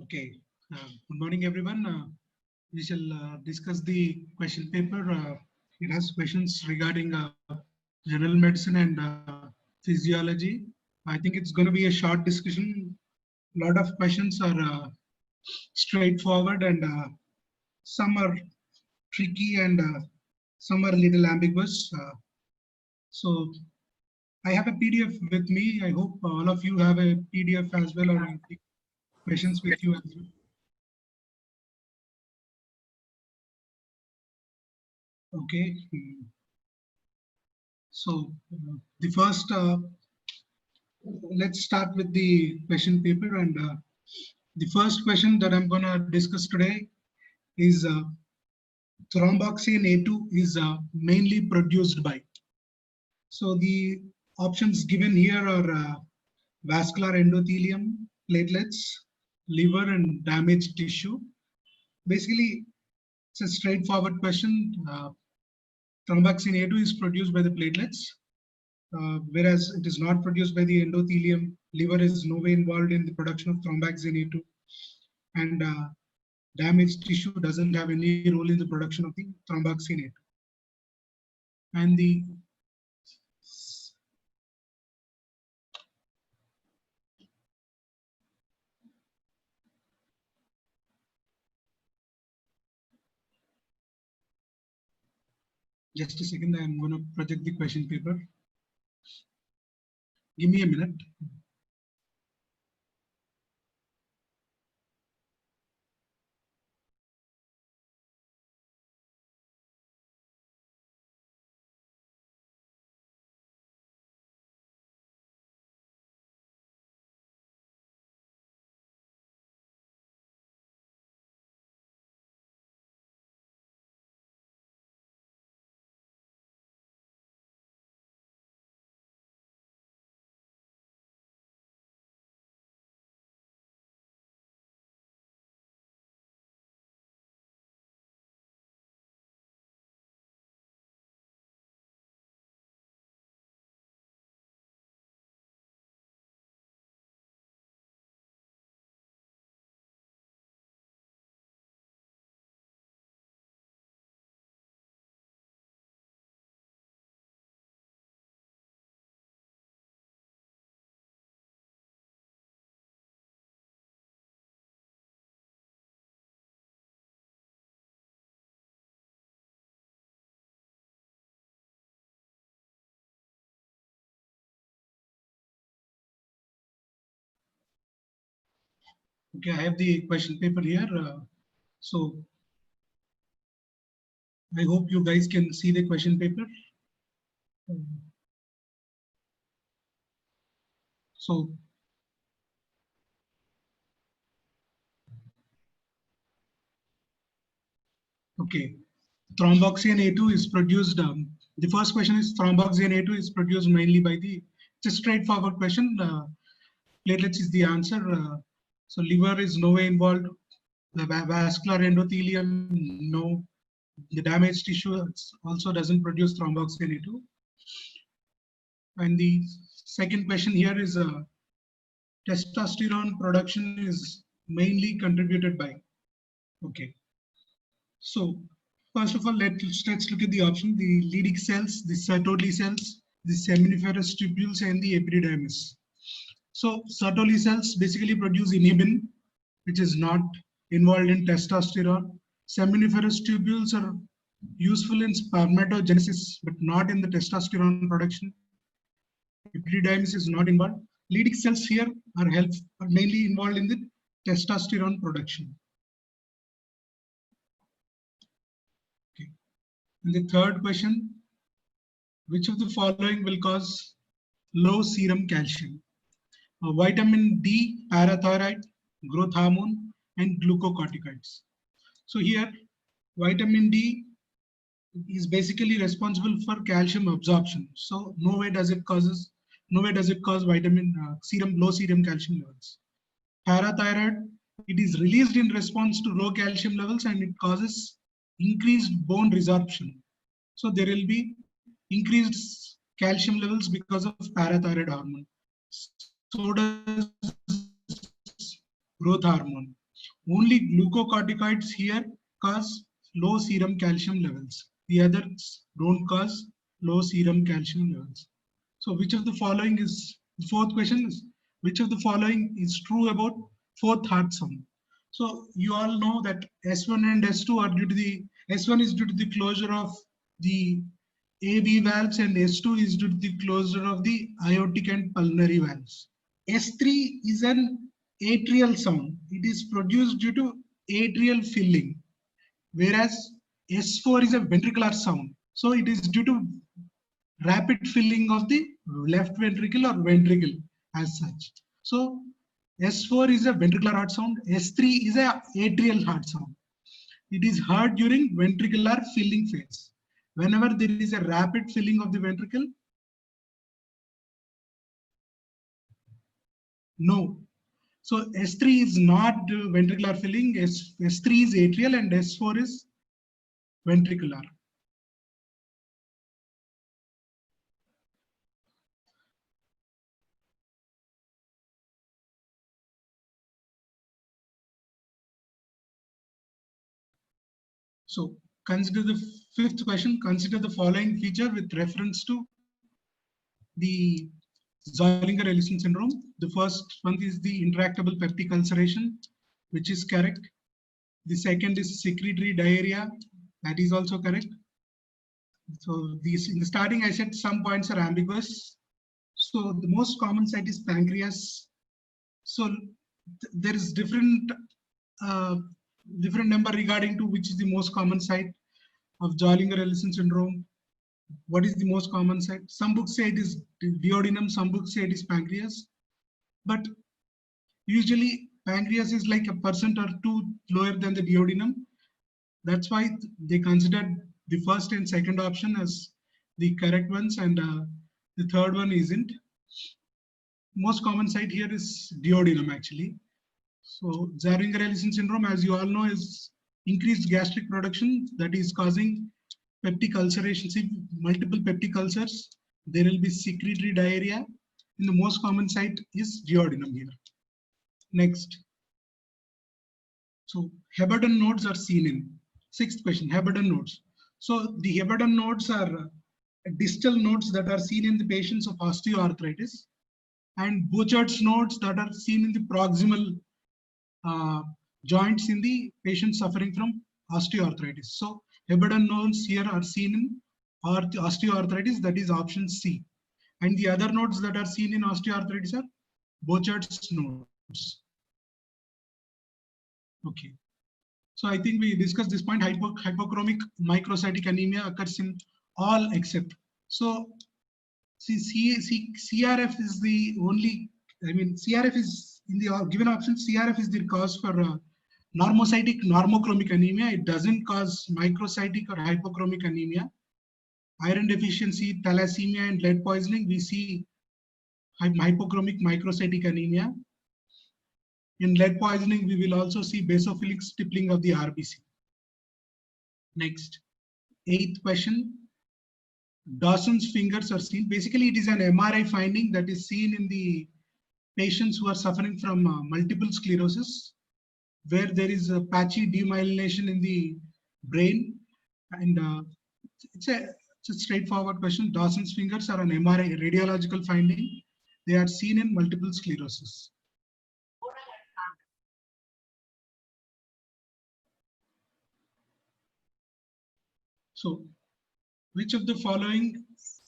Okay. Good morning, everyone. We shall discuss the question paper. It has questions regarding general medicine and physiology. I think it's going to be a short discussion. A lot of questions are straightforward, and some are tricky, and some are a little ambiguous. So I have a PDF with me. I hope all of you have a PDF as well, or the questions with you as well. Okay. So the first, let's start with the question paper, and the first question that I'm going to discuss today is thromboxane A2 is mainly produced by. So the options given here are vascular endothelium, platelets, liver, and damaged tissue. Basically, it's a straightforward question. Thromboxane A2 is produced by the platelets, whereas it is not produced by the endothelium. Liver is no way involved in the production of thromboxane A2, and damaged tissue doesn't have any role in the production of the thromboxane A2. And the just a second, I'm going to project the question paper. Give me a minute. Okay, I have the question paper here. So I hope you guys can see the question paper. So okay, thromboxane A2 is produced. The first question is thromboxane A2 is produced mainly by the. It's a straightforward question. Platelets is the answer. So liver is no way involved. The vascular endothelium, no. The damaged tissue also doesn't produce thromboxane A2. And the second question here is testosterone production is mainly contributed by. Okay. So first of all, let's look at the option: the Leydig cells, the Sertoli cells, the seminiferous tubules, and the epididymis. So Sertoli cells basically produce inhibin, which is not involved in testosterone. Seminiferous tubules are useful in spermatogenesis, but not in the testosterone production. Epididymis is not involved. Leydig cells here are mainly involved in the testosterone production. Okay. And the third question, which of the following will cause low serum calcium? Vitamin D, parathyroid, growth hormone, and glucocorticoids. So here, vitamin D is basically responsible for calcium absorption. So no way does it cause low serum calcium levels. Parathyroid, it is released in response to low calcium levels, and it causes increased bone resorption. So there will be increased calcium levels because of parathyroid hormone. So does growth hormone. Only glucocorticoids here cause low serum calcium levels. The others don't cause low serum calcium levels. So which of the following is, the fourth question is, which of the following is true about fourth heart sound? So you all know that S1 and S2 are due to the, S1 is due to the closure of the AV valves and S2 is due to the closure of the aortic and pulmonary valves. S3 is an atrial sound. It is produced due to atrial filling, whereas S4 is a ventricular sound. So it is due to rapid filling of the left ventricle or ventricle as such. So S4 is a ventricular heart sound. S3 is a atrial heart sound. It is heard during ventricular filling phase. Whenever there is a rapid filling of the ventricle, no. So S3 is not ventricular filling, S3 is atrial and S4 is ventricular. So consider the fifth question, consider the following feature with reference to the Zollinger-Ellison syndrome. The first one is the intractable peptic ulceration, which is correct. The second is secretory diarrhea, that is also correct. So these, in the starting, I said some points are ambiguous. So the most common site is pancreas. So there is different number regarding to which is the most common site of Zollinger-Ellison syndrome. What is the most common site? Some books say it is duodenum, some books say it is pancreas. But usually pancreas is like 1% or 2 lower than the duodenum. That's why they considered the first and second option as the correct ones, and the third one isn't. Most common site here is duodenum actually. So Zollinger-Ellison syndrome, as you all know, is increased gastric production that is causing peptic ulceration. See, multiple peptic ulcers. There will be secretory diarrhea. And the most common site is duodenum here. Next. So Heberden nodes are seen in. Sixth question, Heberden nodes. So the Heberden nodes are distal nodes that are seen in the patients of osteoarthritis, and Bouchard's nodes that are seen in the proximal joints in the patients suffering from osteoarthritis. So Heberden nodes here are seen in osteoarthritis, that is option C. And the other nodes that are seen in osteoarthritis are Bouchard's nodes. Okay. So I think we discussed this point. Hypochromic microcytic anemia occurs in all except. So CRF is the only, I mean, CRF is in the given option, CRF is the cause for normocytic normochromic anemia. It doesn't cause microcytic or hypochromic anemia. Iron deficiency, thalassemia, and lead poisoning, we see hypochromic microcytic anemia. In lead poisoning, we will also see basophilic stippling of the RBC. Next, eighth question. Dawson's fingers are seen. Basically, it is an MRI finding that is seen in the patients who are suffering from multiple sclerosis, where there is a patchy demyelination in the brain. And it's a straightforward question. Dawson's fingers are an MRI radiological finding. They are seen in multiple sclerosis. So, which of the following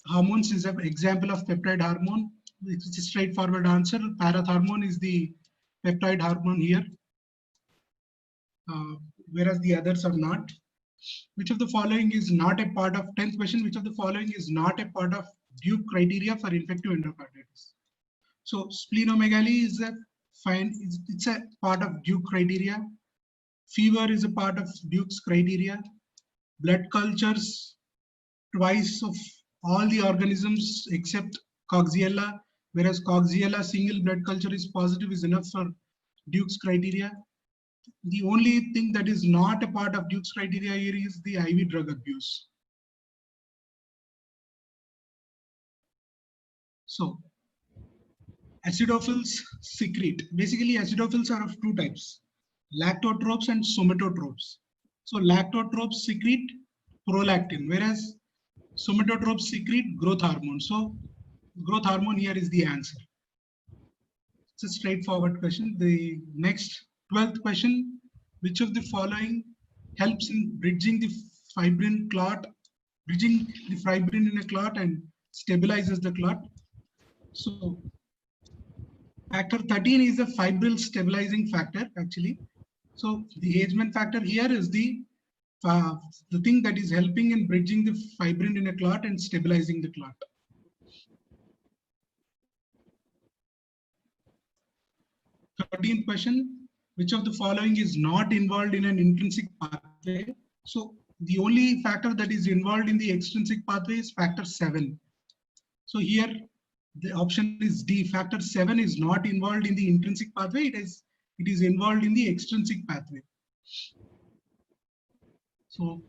hormones is an example of peptide hormone? It's a straightforward answer. Parathormone is the peptide hormone here, whereas the others are not. Which of the following is not a part of, 10th question, which of the following is not a part of Duke criteria for infective endocarditis? So splenomegaly is a fine, it's a part of Duke criteria. Fever is a part of Duke's criteria. Blood cultures twice of all the organisms except Coxiella, whereas Coxiella single blood culture is positive is enough for Duke's criteria. The only thing that is not a part of Duke's criteria here is the IV drug abuse. So acidophils secrete. Basically, acidophils are of two types, lactotropes and somatotropes. So lactotropes secrete prolactin, whereas somatotropes secrete growth hormone. So growth hormone here is the answer. It's a straightforward question. The next 12th question, which of the following helps in bridging the fibrin clot, bridging the fibrin in a clot and stabilizes the clot? So factor 13 is a fibril stabilizing factor actually. So the Hageman factor here is the thing that is helping in bridging the fibrin in a clot and stabilizing the clot. 13th question, which of the following is not involved in an intrinsic pathway? So the only factor that is involved in the extrinsic pathway is factor 7. So here the option is D. Factor 7 is not involved in the intrinsic pathway. It is involved in the extrinsic pathway. So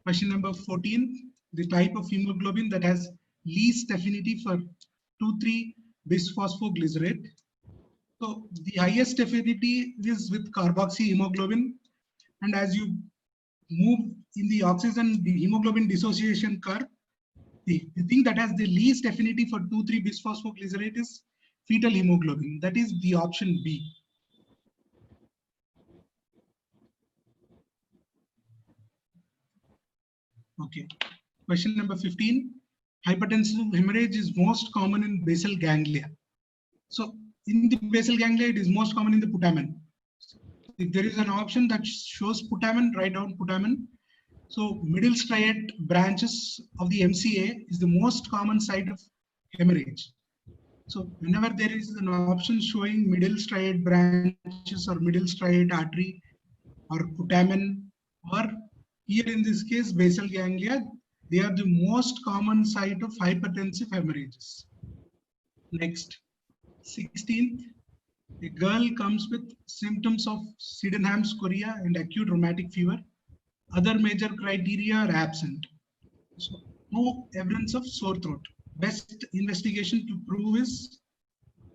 question number 14, the type of hemoglobin that has least affinity for 2,3-bisphosphoglycerate. So the highest affinity is with carboxyhemoglobin, and as you move in the oxygen, the hemoglobin dissociation curve, the thing that has the least affinity for 2,3-bisphosphoglycerate is fetal hemoglobin. That is the option B. Okay. Question number 15. Hypertensive hemorrhage is most common in basal ganglia. So in the basal ganglia, it is most common in the putamen. If there is an option that shows putamen, write down putamen. So middle striate branches of the MCA is the most common site of hemorrhage. So whenever there is an option showing middle striate branches or middle striate artery or putamen, or here in this case basal ganglia, they are the most common site of hypertensive hemorrhages. Next, 16th, a girl comes with symptoms of Sydenham's chorea and acute rheumatic fever. Other major criteria are absent. So no evidence of sore throat. Best investigation to prove is,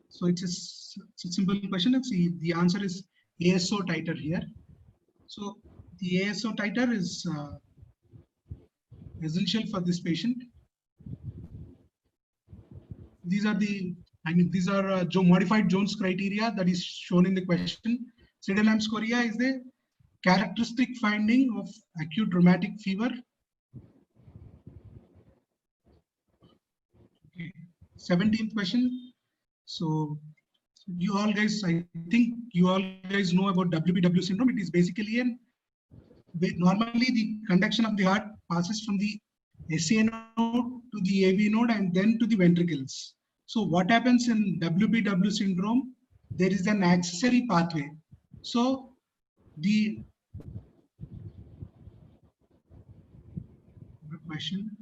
so it's a simple question. Let's see, the answer is ASO titer here. So the ASO titer is essential for this patient. These are modified Jones criteria that is shown in the question. Sydenham's chorea is the characteristic finding of acute rheumatic fever. Okay. 17th question. So you all guys, I think you all guys know about WPW syndrome. It is basically normally the conduction of the heart passes from the SA node to the AV node and then to the ventricles. So what happens in WPW syndrome? There is an accessory pathway. So the question,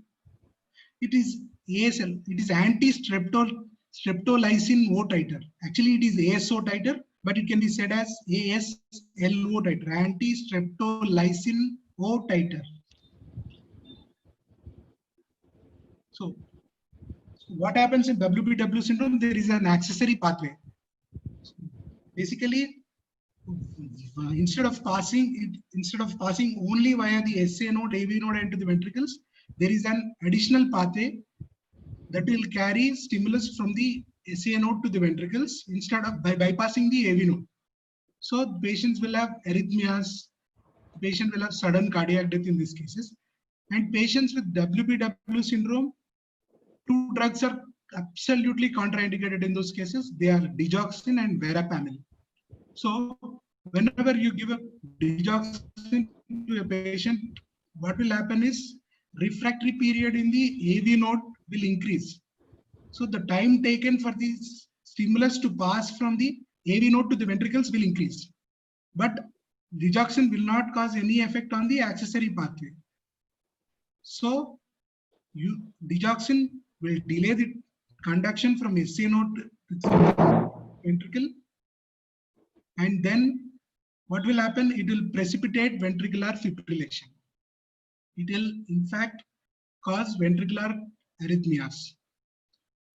it is ASL, it is anti-streptolysin O titer. Actually, it is ASO titer, but it can be said as ASLO titer, anti-streptolysin O titer. So what happens in WPW syndrome? There is an accessory pathway. Basically, instead of passing only via the SA node, AV node, and to the ventricles, there is an additional pathway that will carry stimulus from the SA node to the ventricles instead of by bypassing the AV node. So patients will have arrhythmias, patient will have sudden cardiac death in these cases, and patients with WPW syndrome, two drugs are absolutely contraindicated in those cases. They are digoxin and verapamil. So whenever you give a digoxin to a patient, what will happen is refractory period in the AV node will increase. So the time taken for these stimulus to pass from the AV node to the ventricles will increase. But digoxin will not cause any effect on the accessory pathway. So digoxin will delay the conduction from SA node to the ventricle. And then what will happen? It will precipitate ventricular fibrillation. It will in fact cause ventricular arrhythmias.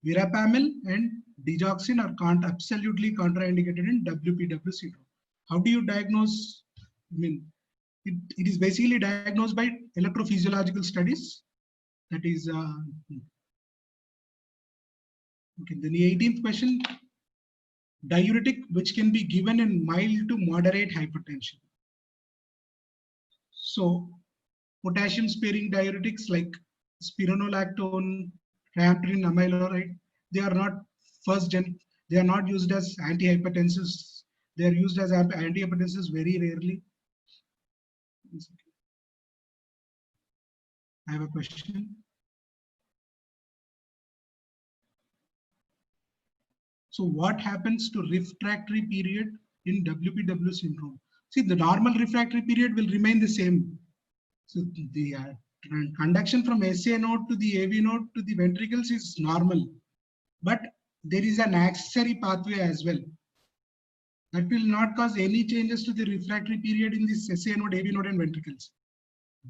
Verapamil and digoxin are absolutely contraindicated in WPW syndrome. How do you diagnose? I mean, it is basically diagnosed by electrophysiological studies. That is, okay. Then the 18th question, diuretic which can be given in mild to moderate hypertension. So potassium sparing diuretics like spironolactone, triamcinolone, amiloride, they are not first gen, they are not used as antihypertensives. They are used as antihypertensives very rarely. I have a question. So what happens to refractory period in WPW syndrome? See, the normal refractory period will remain the same. So the conduction from SA node to the AV node to the ventricles is normal, but there is an accessory pathway as well. That will not cause any changes to the refractory period in this SA node, AV node, and ventricles.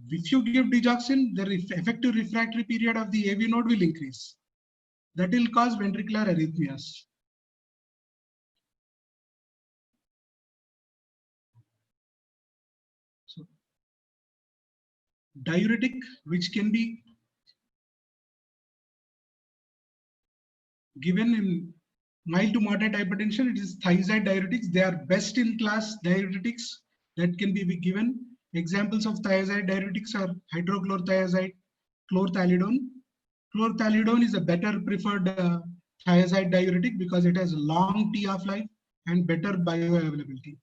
If you give digoxin, the effective refractory period of the AV node will increase. That will cause ventricular arrhythmias. So, diuretic, which can be given in mild to moderate hypertension, it is thiazide diuretics. They are best in class diuretics that can be given. Examples of thiazide diuretics are hydrochlorothiazide, chlorthalidone. Chlorthalidone is a better preferred thiazide diuretic because it has a long T half life and better bioavailability.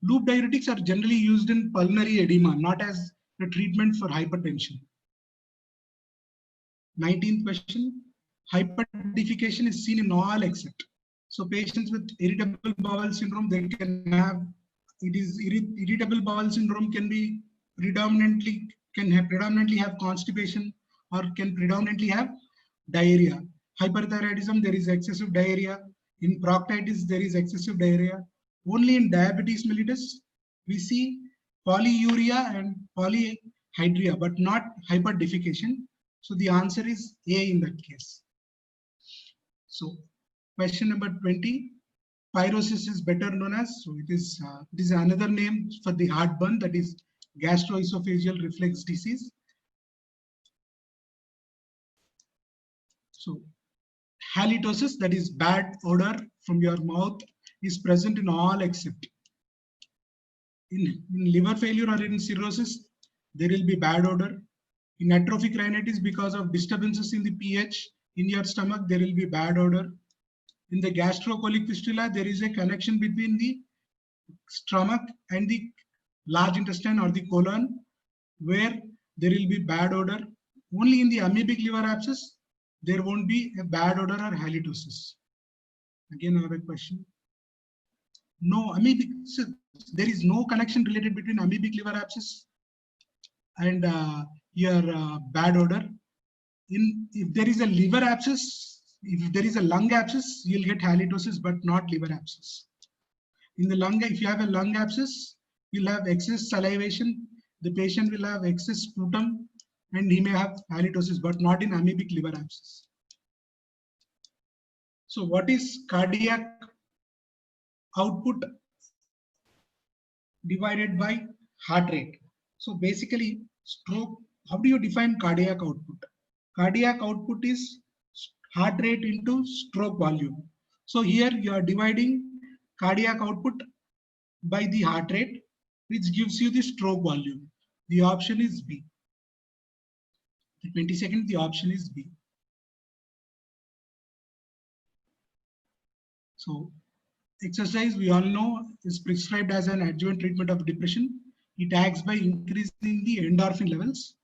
Loop diuretics are generally used in pulmonary edema, not as a treatment for hypertension. 19th question, hyperdefecation is seen in all except. So patients with irritable bowel syndrome, they can have, irritable bowel syndrome can be predominantly have constipation or can predominantly have diarrhea. Hyperthyroidism, there is excessive diarrhea. In proctitis, there is excessive diarrhea. Only in diabetes mellitus, we see polyuria and polyhydria, but not hyperdefecation. So the answer is A in that case. So question number 20, pyrosis is better known as, so it is another name for the heartburn, that is gastroesophageal reflux disease. So halitosis, that is bad odor from your mouth, is present in all except. In liver failure or in cirrhosis, there will be bad odor. In atrophic rhinitis, because of disturbances in the pH in your stomach, there will be bad odor. In the gastrocolic fistula, there is a connection between the stomach and the large intestine or the colon, where there will be bad odor. Only in the amoebic liver abscess, there won't be a bad odor or halitosis. Again, I have a question. No, amoebic, so there is no connection related between amoebic liver abscess and your bad odor. If there is a liver abscess, if there is a lung abscess, you'll get halitosis, but not liver abscess. In the lung, if you have a lung abscess, you'll have excess salivation. The patient will have excess sputum, and he may have halitosis, but not in amoebic liver abscess. So, what is cardiac output divided by heart rate? So, basically, stroke. How do you define cardiac output? Cardiac output is heart rate into stroke volume. So here you are dividing cardiac output by the heart rate, which gives you the stroke volume. The option is B. The 22nd, the option is B. So exercise, we all know, is prescribed as an adjuvant treatment of depression. It acts by increasing the endorphin levels.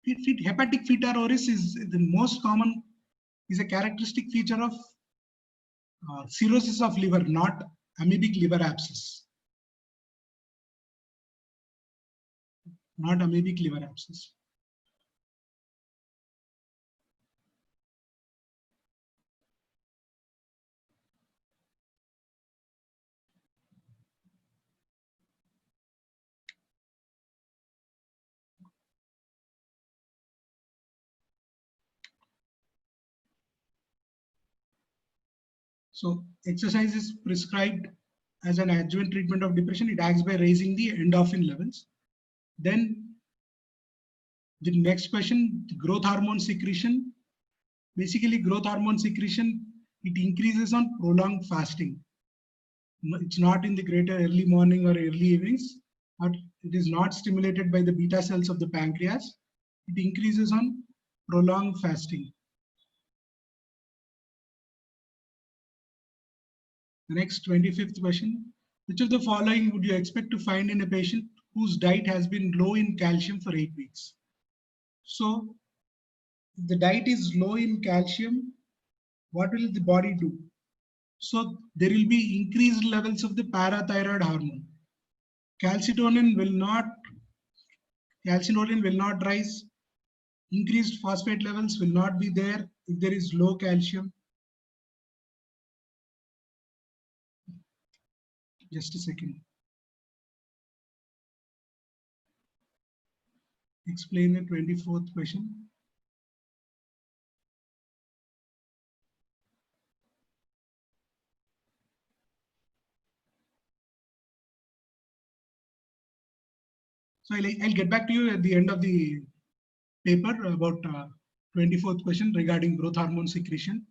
Hepatic feta oris is the most common, is a characteristic feature of cirrhosis of liver, not amoebic liver abscess. Not amoebic liver abscess. So exercise is prescribed as an adjuvant treatment of depression. It acts by raising the endorphin levels. Then the next question, the growth hormone secretion. Basically, growth hormone secretion, it increases on prolonged fasting. It's not in the greater early morning or early evenings, but it is not stimulated by the beta cells of the pancreas. It increases on prolonged fasting. The next 25th question, which of the following would you expect to find in a patient whose diet has been low in calcium for 8 weeks? So if the diet is low in calcium, what will the body do? So there will be increased levels of the parathyroid hormone. Calcitonin will not rise. Increased phosphate levels will not be there if there is low calcium. Just a second. Explain the 24th question. So I'll get back to you at the end of the paper about 24th question regarding growth hormone secretion.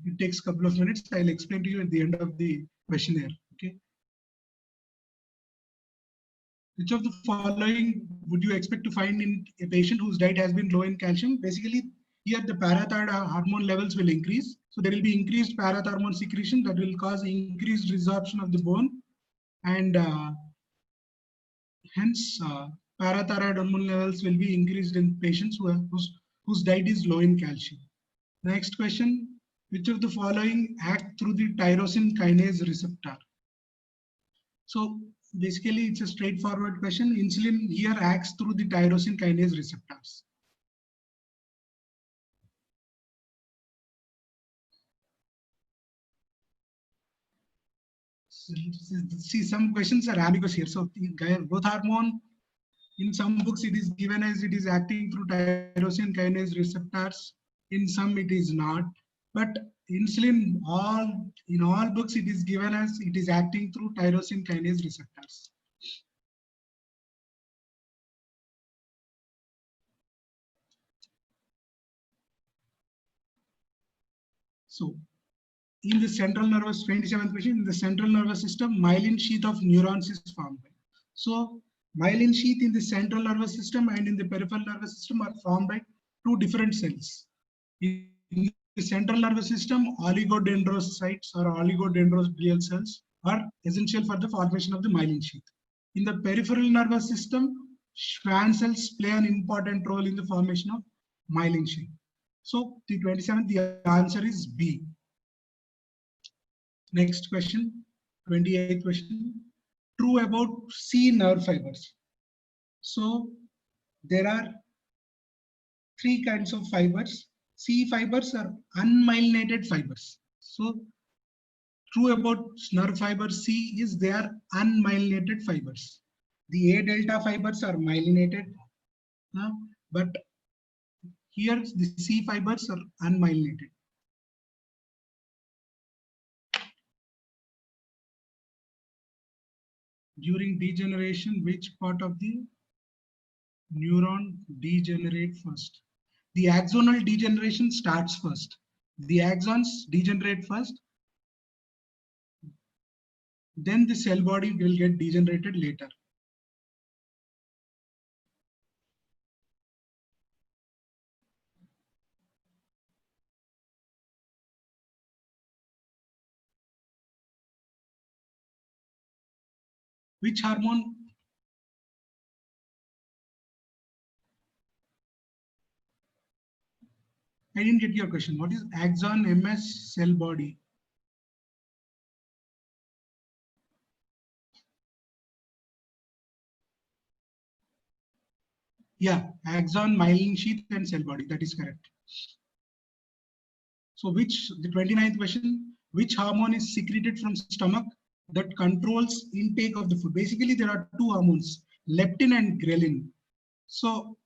It takes a couple of minutes. I'll explain to you at the end of the questionnaire. Okay. Which of the following would you expect to find in a patient whose diet has been low in calcium? Basically, here the parathyroid hormone levels will increase. So there will be increased parathyroid hormone secretion that will cause increased resorption of the bone, and hence parathyroid hormone levels will be increased in patients whose diet is low in calcium. Next question, which of the following act through the tyrosine kinase receptor? So basically it's a straightforward question. Insulin here acts through the tyrosine kinase receptors. See, some questions are ambiguous here. So growth hormone, in some books it is given as it is acting through tyrosine kinase receptors. In some it is not. But insulin, in all books it is given as it is acting through tyrosine kinase receptors. So in the central nervous, 27th question, in the central nervous system, myelin sheath of neurons is formed. So myelin sheath in the central nervous system and in the peripheral nervous system are formed by two different cells. In the central nervous system, oligodendrocytes or oligodendroglial cells are essential for the formation of the myelin sheath. In the peripheral nervous system, Schwann cells play an important role in the formation of myelin sheath. So the 27th, the answer is B. Next question, 28th question. True about C nerve fibers. So there are three kinds of fibers. C fibers are unmyelinated fibers. So true about nerve fiber C is they are unmyelinated fibers. The A delta fibers are myelinated, but here the C fibers are unmyelinated. During degeneration, which part of the neuron degenerate first? The axonal degeneration starts first. The axons degenerate first, then the cell body will get degenerated later. Which hormone? I didn't get your question. What is axon MS cell body? Yeah, axon, myelin sheath, and cell body. That is correct. So the 29th question, which hormone is secreted from stomach that controls intake of the food? Basically, there are two hormones, leptin and ghrelin. So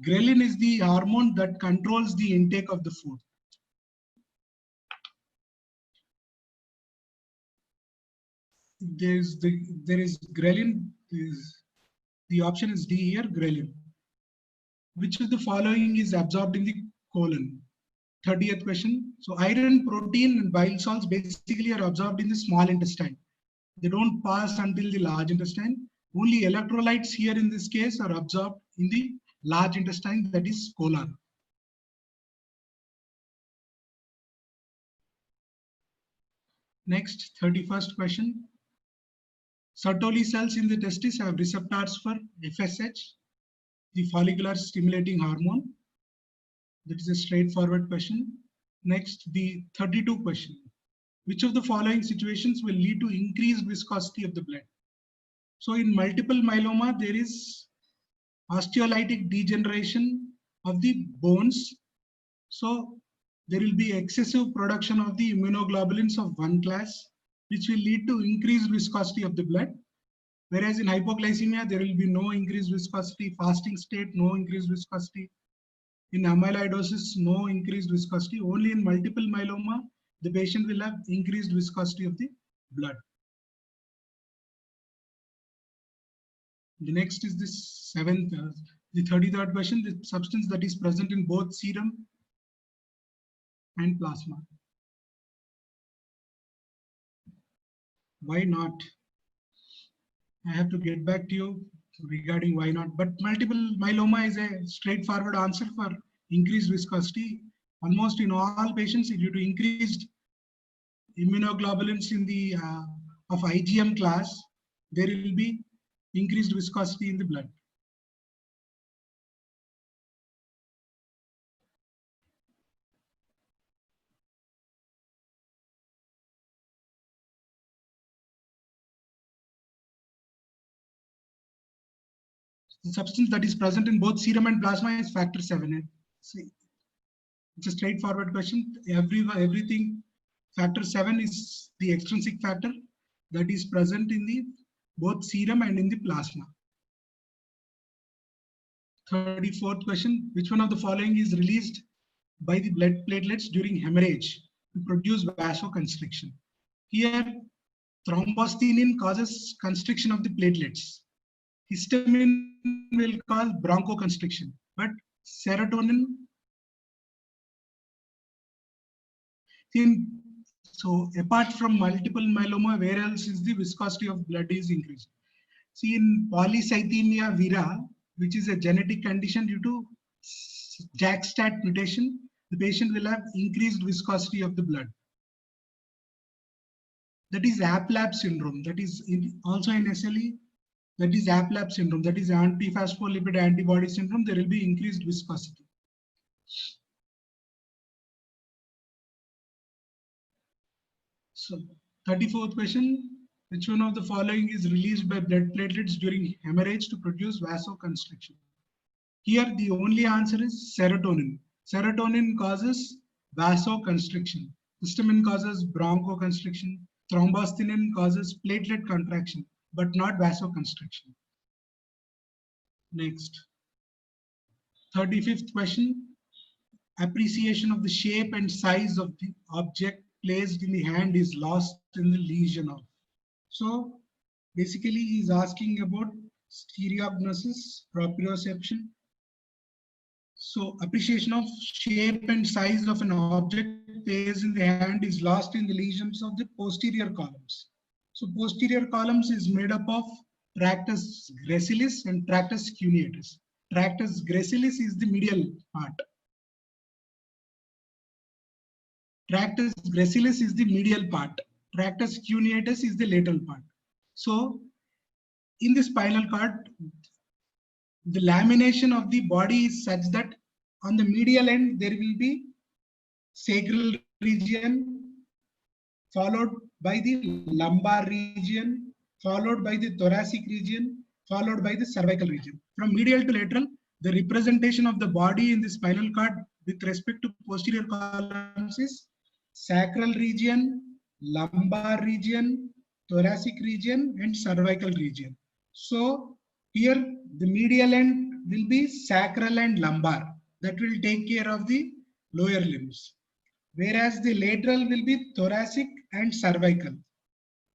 ghrelin is the hormone that controls the intake of the food. there is ghrelin. The option is D here, ghrelin. Which of the following is absorbed in the colon? 30th question. So iron, protein, and bile salts basically are absorbed in the small intestine. They don't pass until the large intestine. Only electrolytes here in this case are absorbed in the large intestine, that is colon. Next, 31st question. Sertoli cells in the testis have receptors for FSH, the follicular stimulating hormone. That is a straightforward question. Next, the 32 question. Which of the following situations will lead to increased viscosity of the blood? So in multiple myeloma, there is osteolytic degeneration of the bones. So there will be excessive production of the immunoglobulins of one class, which will lead to increased viscosity of the blood. Whereas in hypoglycemia, there will be no increased viscosity, fasting state, no increased viscosity. In amyloidosis, no increased viscosity. Only in multiple myeloma, the patient will have increased viscosity of the blood. The next is the 33rd question, the substance that is present in both serum and plasma. Why not? I have to get back to you regarding why not, but multiple myeloma is a straightforward answer for increased viscosity. Almost in all patients, due to increased immunoglobulins in the of IgM class, there will be increased viscosity in the blood. The substance that is present in both serum and plasma is factor 7. It's a straightforward question. Everything, factor 7 is the extrinsic factor that is present in the both serum and in the plasma. 34th question, which one of the following is released by the blood platelets during hemorrhage to produce vasoconstriction? Here, thrombostinin causes constriction of the platelets. Histamine will cause bronchoconstriction, but serotonin. So apart from multiple myeloma, where else is the viscosity of blood is increased? See, in polycythemia vera, which is a genetic condition due to JAK-STAT mutation, the patient will have increased viscosity of the blood. That is APLAB syndrome. That is also in SLE. That is APLAB syndrome. That is antiphospholipid antibody syndrome. There will be increased viscosity. So 34th question, which one of the following is released by blood platelets during hemorrhage to produce vasoconstriction? Here the only answer is serotonin. Serotonin causes vasoconstriction. Histamine causes bronchoconstriction. Thrombostinin causes platelet contraction, but not vasoconstriction. Next. 35th question. Appreciation of the shape and size of the object placed in the hand is lost in the lesion of. So basically he's asking about stereognosis, proprioception. So appreciation of shape and size of an object placed in the hand is lost in the lesions of the posterior columns. So posterior columns is made up of tractus gracilis and tractus cuneatus. Tractus gracilis is the medial part. Tractus gracilis is the medial part. Tractus cuneatus is the lateral part. So in the spinal cord, the lamination of the body is such that on the medial end, there will be sacral region, followed by the lumbar region, followed by the thoracic region, followed by the cervical region. From medial to lateral, the representation of the body in the spinal cord with respect to posterior columns is sacral region, lumbar region, thoracic region, and cervical region. So here the medial end will be sacral and lumbar. That will take care of the lower limbs. Whereas the lateral will be thoracic and cervical.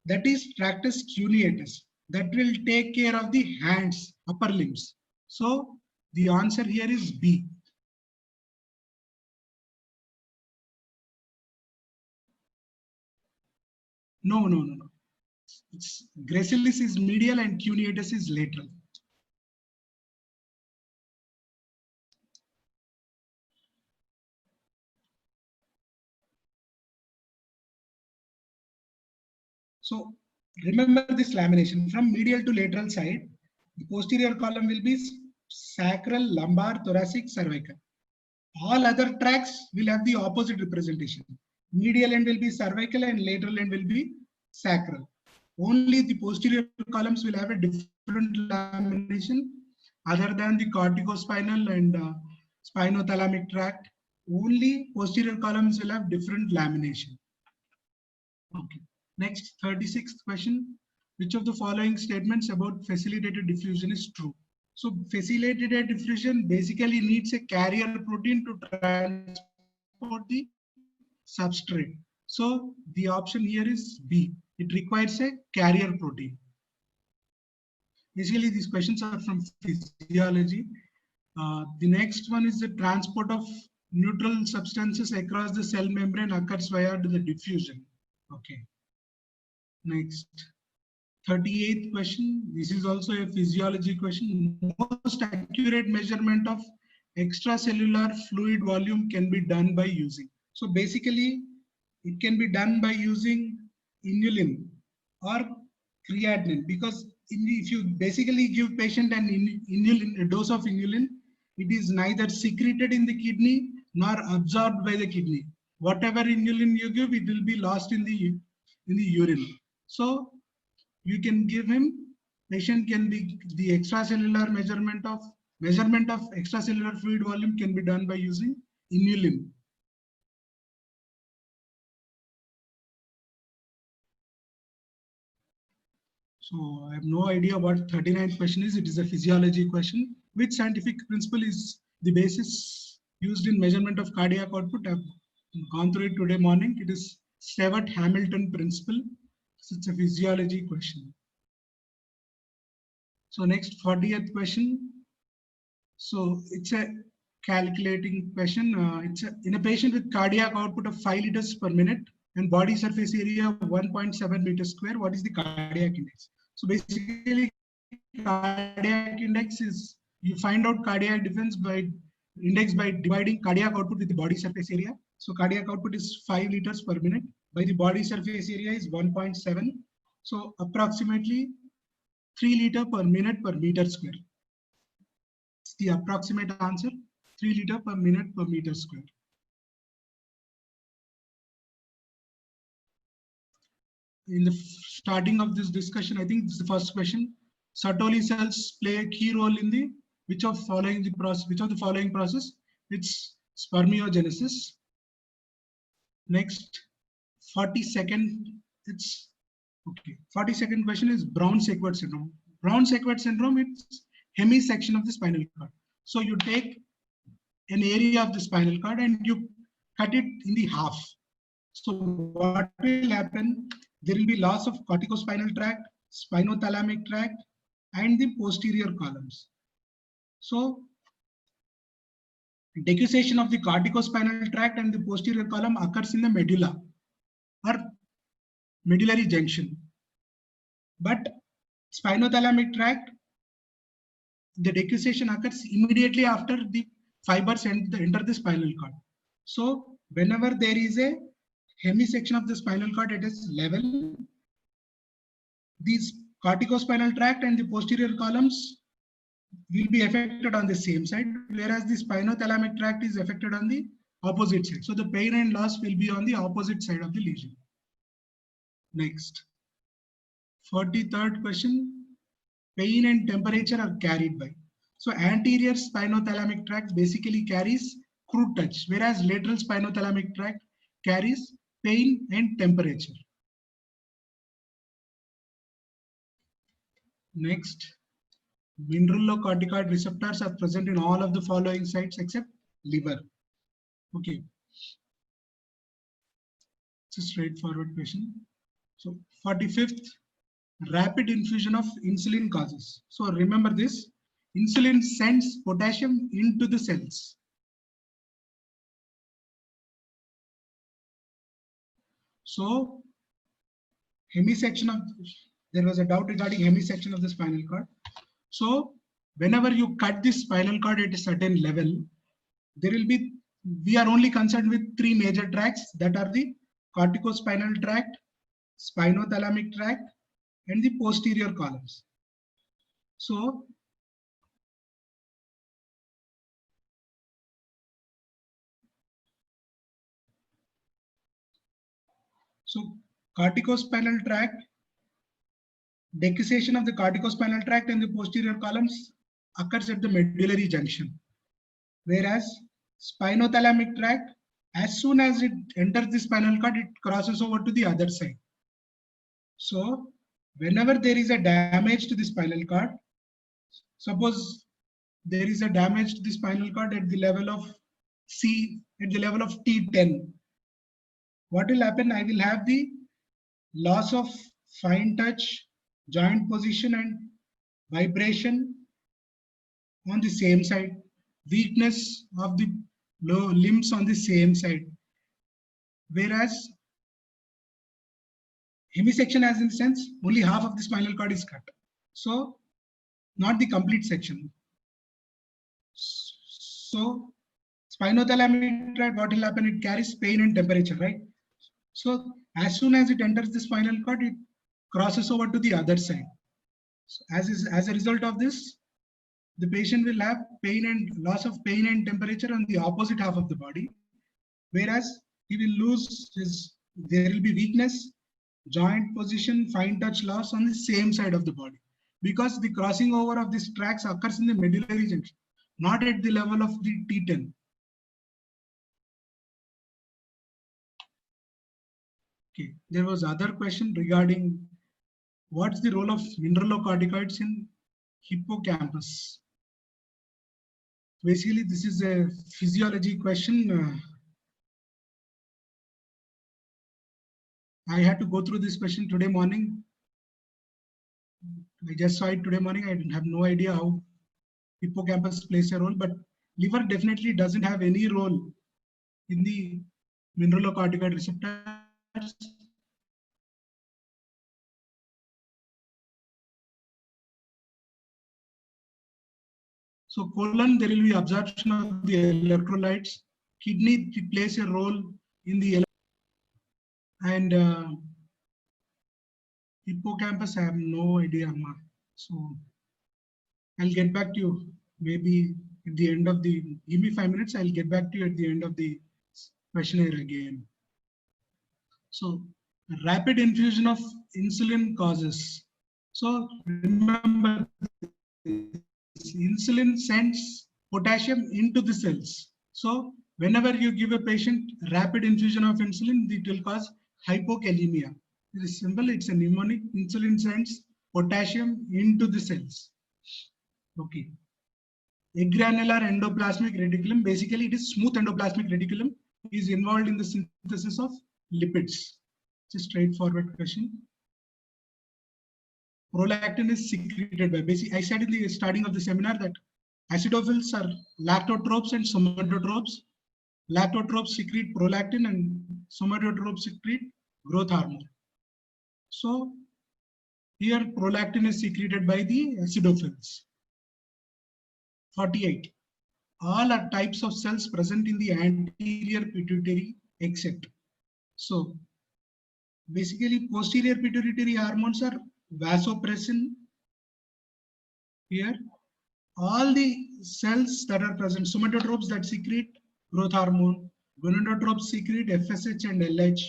that is tractus cuneatus, that will take care of the hands, upper limbs. So the answer here is B. No. It's gracilis is medial and cuneatus is lateral. So remember this lamination from medial to lateral side. The posterior column will be sacral, lumbar, thoracic, cervical. All other tracks will have the opposite representation. Medial end will be cervical and lateral end will be sacral. Only the posterior columns will have a different lamination other than the corticospinal and spinothalamic tract. Only posterior columns will have different lamination. Okay. Next, 36th question. Which of the following statements about facilitated diffusion is true? So facilitated diffusion basically needs a carrier protein to transport the substrate. So the option here is B. It requires a carrier protein. Basically, these questions are from physiology. The next one is the transport of neutral substances across the cell membrane occurs via the diffusion. Okay. Next, 38th question. This is also a physiology question. Most accurate measurement of extracellular fluid volume can be done by using. So basically, it can be done by using inulin or creatinine, because if you basically give patient an inulin, a dose of inulin, it is neither secreted in the kidney nor absorbed by the kidney. Whatever inulin you give, it will be lost in the urine. So you can give him, patient can be, the extracellular measurement of extracellular fluid volume can be done by using inulin. So I have no idea what 39th question is. It is a physiology question. Which scientific principle is the basis used in measurement of cardiac output? I've gone through it today morning. It is Stewart-Hamilton principle. So it's a physiology question. So next, 40th question. So it's a calculating question. In a patient with cardiac output of 5 liters per minute and body surface area of 1.7 meters square, what is the cardiac index? So basically, cardiac index is, you find out cardiac index by dividing cardiac output with the body surface area. So cardiac output is 5 liters per minute. By the body surface area is 1.7. So approximately 3 liter per minute per meter square. It's the approximate answer, 3 liter per minute per meter square. In the starting of this discussion, I think this is the first question. Sertoli cells play a key role in the which of the following process? It's spermiogenesis. Next, 42nd. It's okay. 42nd question is Brown-Sequard syndrome. Brown-Sequard syndrome, it's hemisection of the spinal cord. So you take an area of the spinal cord and you cut it in the half. So what will happen? There will be loss of corticospinal tract, spinothalamic tract, and the posterior columns. So decussation of the corticospinal tract and the posterior column occurs in the medulla or medullary junction. But spinothalamic tract, the decussation occurs immediately after the fibers enter the spinal cord. So whenever there is a hemisection of the spinal cord at its level, these corticospinal tract and the posterior columns will be affected on the same side, whereas the spinothalamic tract is affected on the opposite side. So the pain and loss will be on the opposite side of the lesion. Next, 43rd question, pain and temperature are carried by. So anterior spinothalamic tract basically carries crude touch, whereas lateral spinothalamic tract carries pain and temperature. Next, mineralocorticoid receptors are present in all of the following sites except liver. Okay. It's a straightforward question. So 45th, rapid infusion of insulin causes. So remember this, insulin sends potassium into the cells. So hemisection of, there was a doubt regarding hemisection of the spinal cord. So whenever you cut the spinal cord at a certain level, there will be, we are only concerned with three major tracts, that are the corticospinal tract, spinothalamic tract, and the posterior columns. So corticospinal tract, decussation of the corticospinal tract and the posterior columns occurs at the medullary junction. Whereas spinothalamic tract, as soon as it enters the spinal cord, it crosses over to the other side. So whenever there is a damage to the spinal cord, suppose there is a damage to the spinal cord at the level of at the level of T10, what will happen? I will have the loss of fine touch, joint position and vibration on the same side, weakness of the limbs on the same side. Whereas hemisection, as in the sense, only half of the spinal cord is cut. So not the complete section. So spinothalamic tract, what will happen? It carries pain and temperature, right? So as soon as it enters the spinal cord, it crosses over to the other side. So as a result of this, the patient will have pain and loss of pain and temperature on the opposite half of the body, whereas he will lose his, there will be weakness, joint position, fine touch loss on the same side of the body, because the crossing over of these tracts occurs in the medullary junction, not at the level of the T10. Okay, there was other question regarding what's the role of mineralocorticoids in hippocampus. Basically, this is a physiology question. I had to go through this question today morning. I just saw it today morning. I didn't have no idea how hippocampus plays a role, but liver definitely doesn't have any role in the mineralocorticoid receptors. So colon, there will be absorption of the electrolytes. Kidney plays a role in the, and hippocampus, I have no idea. So I'll get back to you maybe at the end of the, give me 5 minutes, I'll get back to you at the end of the questionnaire again. So rapid infusion of insulin causes. So remember, insulin sends potassium into the cells. So whenever you give a patient rapid infusion of insulin, it will cause hypokalemia. It is simple, it's a mnemonic. Insulin sends potassium into the cells. Okay. Agranular endoplasmic reticulum, basically it is smooth endoplasmic reticulum, is involved in the synthesis of lipids. It's a straightforward question. Prolactin is secreted by, basically, I said in the starting of the seminar that acidophils are lactotropes and somatotropes. Lactotropes secrete prolactin and somatotropes secrete growth hormone. So here prolactin is secreted by the acidophils. 48. All are types of cells present in the anterior pituitary except. So basically posterior pituitary hormones are vasopressin. Here all the cells that are present, somatotropes that secrete growth hormone, gonadotropes secrete FSH and LH,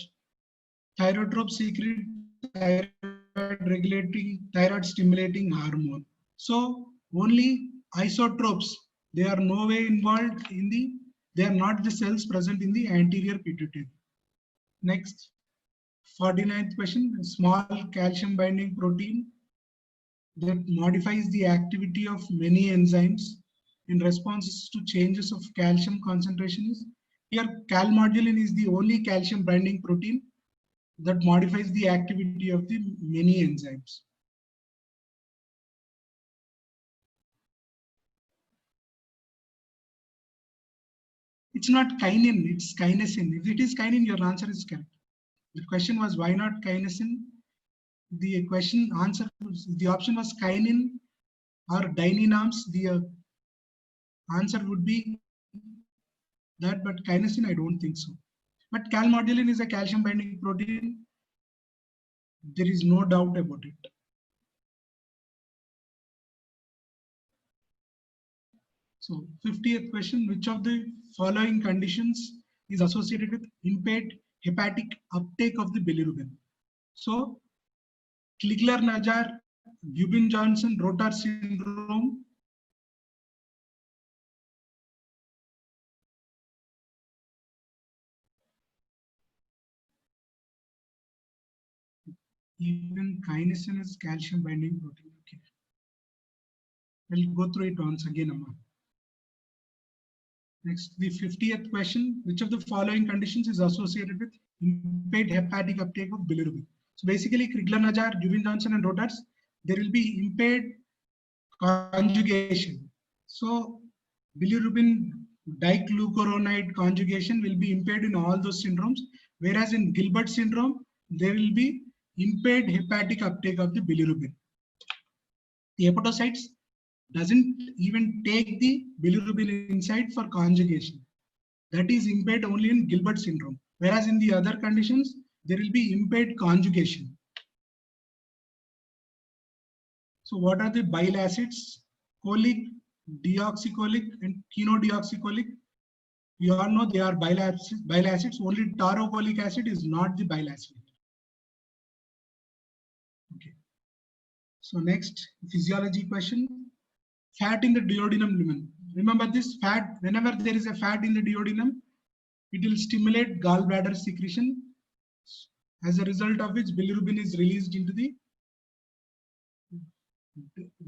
thyrotropes secrete thyroid regulating, thyroid stimulating hormone. So only isotropes, they are no way involved in the, they are not the cells present in the anterior pituitary. Next, 49th question, small calcium binding protein that modifies the activity of many enzymes in response to changes of calcium concentration is, here calmodulin is the only calcium binding protein that modifies the activity of the many enzymes. It's not kinin, it's kinesin. If it is kinin, your answer is correct. The question was why not kinesin? The question answer, the option was kinin or dyninams. The answer would be that, but kinesin, I don't think so. But calmodulin is a calcium binding protein. There is no doubt about it. So 50th question, which of the following conditions is associated with impaired hepatic uptake of the bilirubin? So Crigler-Najjar, Dubin-Johnson-Rotar syndrome, even kinesin is calcium binding protein. Okay. We'll go through it once again, Amma. Next, the 50th question, which of the following conditions is associated with impaired hepatic uptake of bilirubin? So basically, Crigler-Najjar, Dubin-Johnson and Rotars, there will be impaired conjugation. So bilirubin diglucuronide conjugation will be impaired in all those syndromes, whereas in Gilbert syndrome, there will be impaired hepatic uptake of the bilirubin. The hepatocytes doesn't even take the bilirubin inside for conjugation. That is impaired only in Gilbert syndrome, whereas in the other conditions, there will be impaired conjugation. So what are the bile acids? Cholic, deoxycholic and chenodeoxycholic. You all know they are bile acids. Only taurocholic acid is not the bile acid. Okay. So next, physiology question. Fat in the duodenum lumen. Remember this fat, whenever there is a fat in the duodenum, it will stimulate gallbladder secretion, as a result of which bilirubin is released into the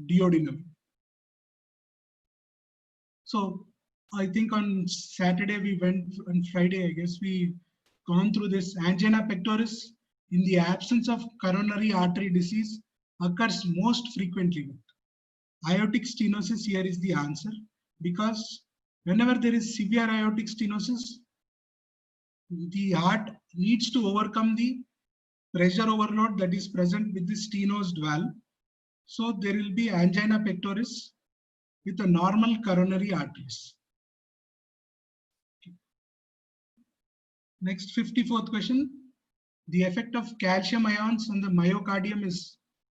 duodenum. So I think on Saturday we went, on Friday I guess we gone through this. Angina pectoris in the absence of coronary artery disease occurs most frequently with aortic stenosis. Here is the answer, because whenever there is severe aortic stenosis, the heart needs to overcome the pressure overload that is present with the stenosed valve. So there will be angina pectoris with a normal coronary arteries. Next, 54th question. The effect of calcium ions on the myocardium is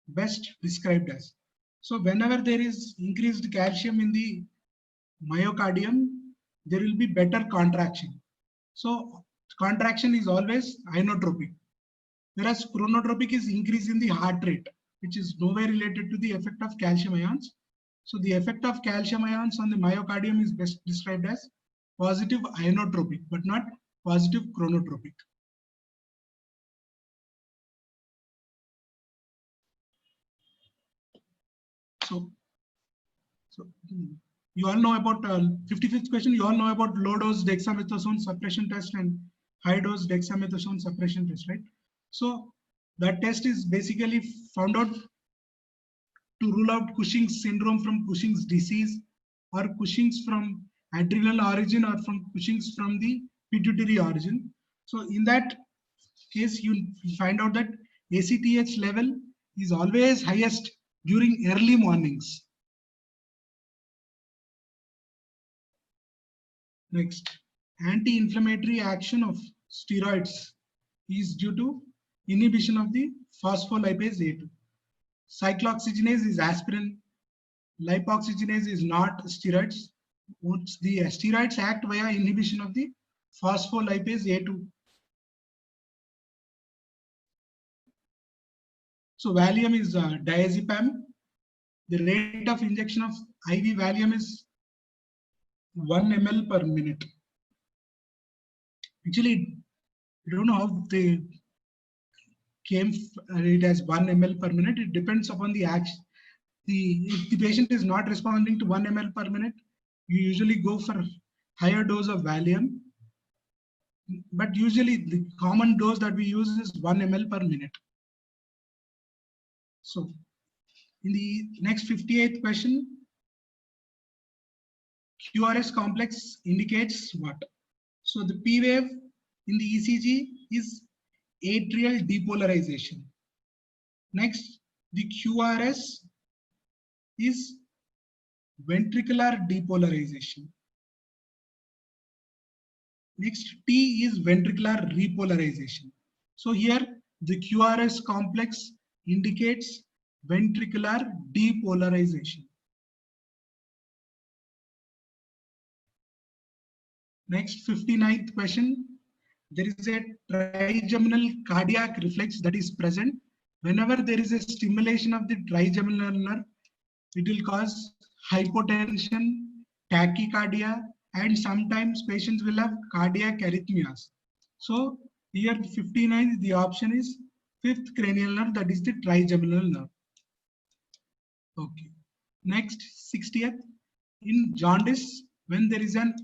best described as. So whenever there is increased calcium in the myocardium, there will be better contraction. So contraction is always inotropic, whereas chronotropic is increase in the heart rate, which is nowhere related to the effect of calcium ions. So the effect of calcium ions on the myocardium is best described as positive inotropic, but not positive chronotropic. So you all know about 55th question. You all know about low dose dexamethasone suppression test and high dose dexamethasone suppression test, right? So that test is basically found out to rule out Cushing's syndrome from Cushing's disease, or Cushing's from adrenal origin, or from Cushing's from the pituitary origin. So in that case, you find out that ACTH level is always highest during early mornings. Next, anti-inflammatory action of steroids is due to inhibition of the phospholipase A2. Cyclooxygenase is aspirin. Lipoxygenase is not steroids. The steroids act via inhibition of the phospholipase A2. So Valium is diazepam. The rate of injection of IV Valium is 1 ml per minute. Actually, I don't know how they came it as 1 ml per minute. It depends upon the action. If the patient is not responding to 1 ml per minute, you usually go for higher dose of Valium. but usually the common dose that we use is 1 ml per minute. So in the next 58th question, QRS complex indicates what? So the P wave in the ECG is atrial depolarization. Next, the QRS is ventricular depolarization. Next, T is ventricular repolarization. So here the QRS complex indicates ventricular depolarization. Next, 59th question. There is a trigeminal cardiac reflex that is present. Whenever there is a stimulation of the trigeminal nerve, it will cause hypotension, tachycardia, and sometimes patients will have cardiac arrhythmias. So here 59, the option is fifth cranial nerve, that is the trigeminal nerve. Okay. Next, 60th, in jaundice, when there is an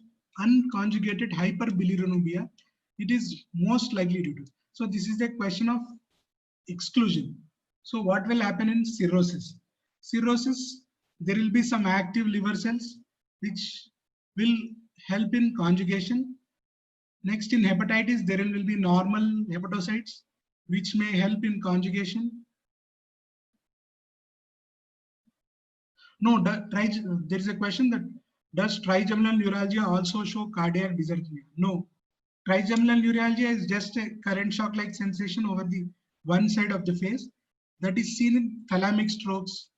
unconjugated hyperbilirubinemia, it is most likely due to. So this is a question of exclusion. So what will happen in cirrhosis? Cirrhosis, there will be some active liver cells which will help in conjugation. Next, in hepatitis, there will be normal hepatocytes which may help in conjugation. No, there is a question that does trigeminal neuralgia also show cardiac dysarrhythmia? No, trigeminal neuralgia is just a current shock-like sensation over the one side of the face that is seen in thalamic strokes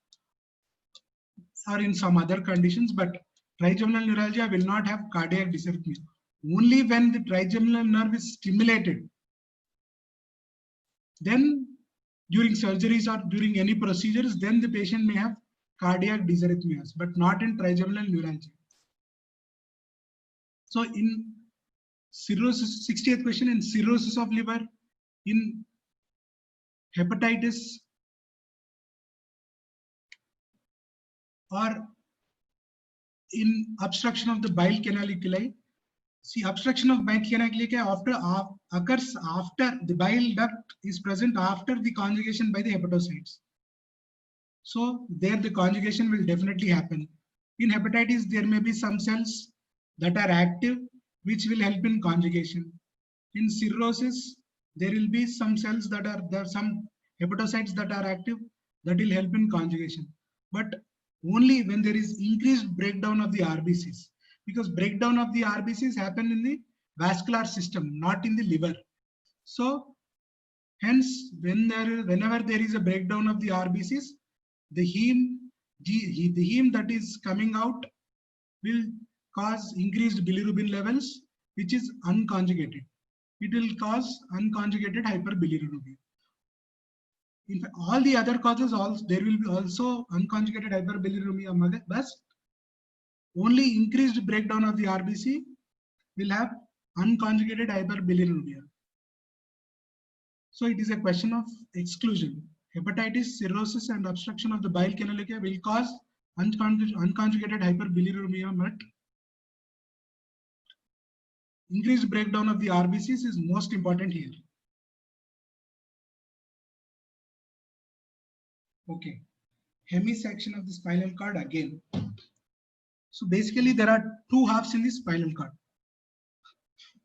or in some other conditions, but trigeminal neuralgia will not have cardiac dysarrhythmia. Only when the trigeminal nerve is stimulated, then during surgeries or during any procedures, then the patient may have cardiac dysarrhythmias, but not in trigeminal neuralgia. So in cirrhosis, 60th question, in cirrhosis of liver, in hepatitis, or in obstruction of the bile canaliculi. See, obstruction of bile canaliculi occurs after the bile duct is present after the conjugation by the hepatocytes. So there the conjugation will definitely happen. In hepatitis, there may be some cells that are active which will help in conjugation. In cirrhosis, there will be some cells that are there, some hepatocytes that are active that will help in conjugation. But only when there is increased breakdown of the RBCs, because breakdown of the RBCs happen in the vascular system, not in the liver. So hence, whenever there is a breakdown of the RBCs, the heme that is coming out will cause increased bilirubin levels, which is unconjugated. It will cause unconjugated hyperbilirubinemia. In fact, all the other causes also, there will be also unconjugated hyperbilirubinemia, but only increased breakdown of the RBC will have unconjugated hyperbilirubinemia. So it is a question of exclusion. Hepatitis, cirrhosis, and obstruction of the bile canaliculi will cause unconjugated hyperbilirubinemia, but increased breakdown of the RBCs is most important here. Okay, hemisection of the spinal cord again. So basically there are two halves in the spinal cord.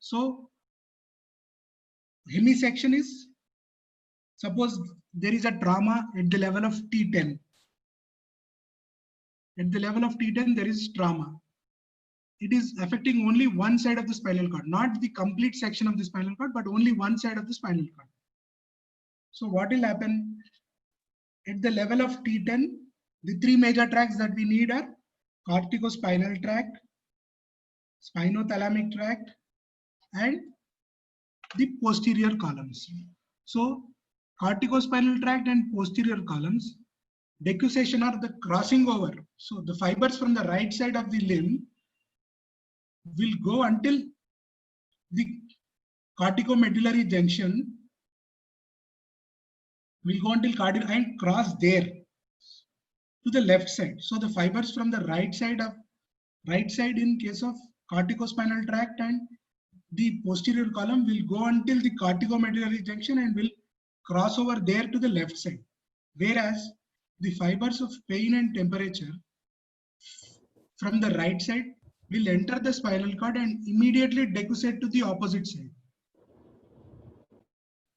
So hemisection is, suppose there is a trauma at the level of T10. At the level of T10, there is trauma. It is affecting only one side of the spinal cord, not the complete section of the spinal cord, but only one side of the spinal cord. So what will happen? At the level of T10, the three major tracts that we need are corticospinal tract, spinothalamic tract, and the posterior columns. So corticospinal tract and posterior columns, decussation or the crossing over. So the fibers from the right side of the limb will go until the corticomedullary junction, will go until cardiac and cross there to the left side. So the fibers from the right side in case of corticospinal tract and the posterior column will go until the corticomedullary junction and will cross over there to the left side. Whereas the fibers of pain and temperature from the right side will enter the spinal cord and immediately decussate to the opposite side.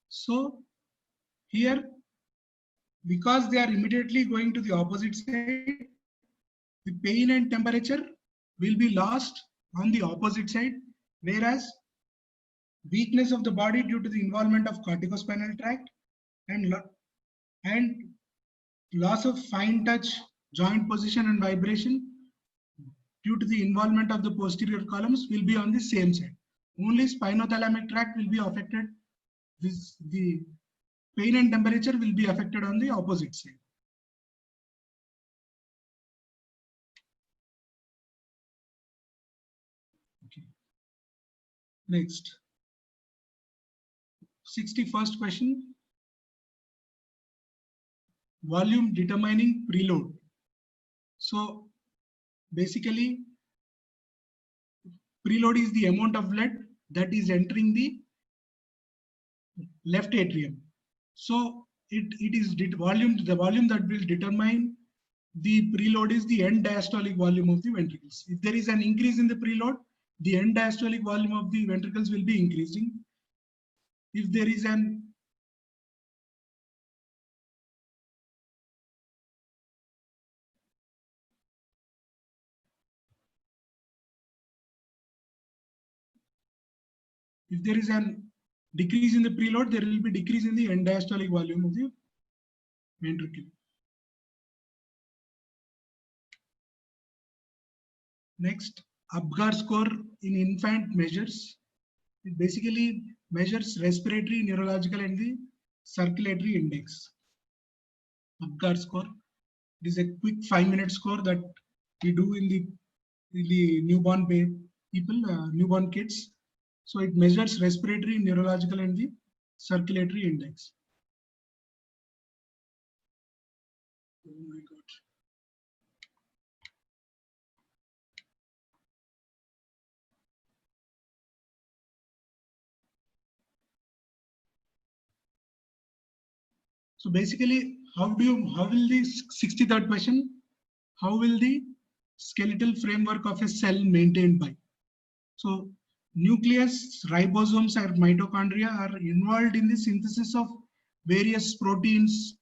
So here, because they are immediately going to the opposite side, the pain and temperature will be lost on the opposite side, whereas weakness of the body due to the involvement of corticospinal tract and loss of fine touch, joint position and vibration due to the involvement of the posterior columns will be on the same side. Only spinothalamic tract will be affected. The pain and temperature will be affected on the opposite side. Okay. Next, 61st question. Volume determining preload. So basically, preload is the amount of blood that is entering the left atrium. So it is the volume that will determine the preload is the end diastolic volume of the ventricles. If there is an increase in the preload, the end diastolic volume of the ventricles will be increasing. If there is an decrease in the preload, there will be decrease in the end diastolic volume of the ventricle. Next, Apgar score in infant measures. It basically measures respiratory, neurological, and the circulatory index. Apgar score. It is a quick 5-minute score that we do in the newborn people, newborn kids. So it measures respiratory, neurological, and the circulatory index. Oh my God. So basically, how will the 63rd question, how will the skeletal framework of a cell maintained by? So nucleus, ribosomes, or mitochondria are involved in the synthesis of various proteins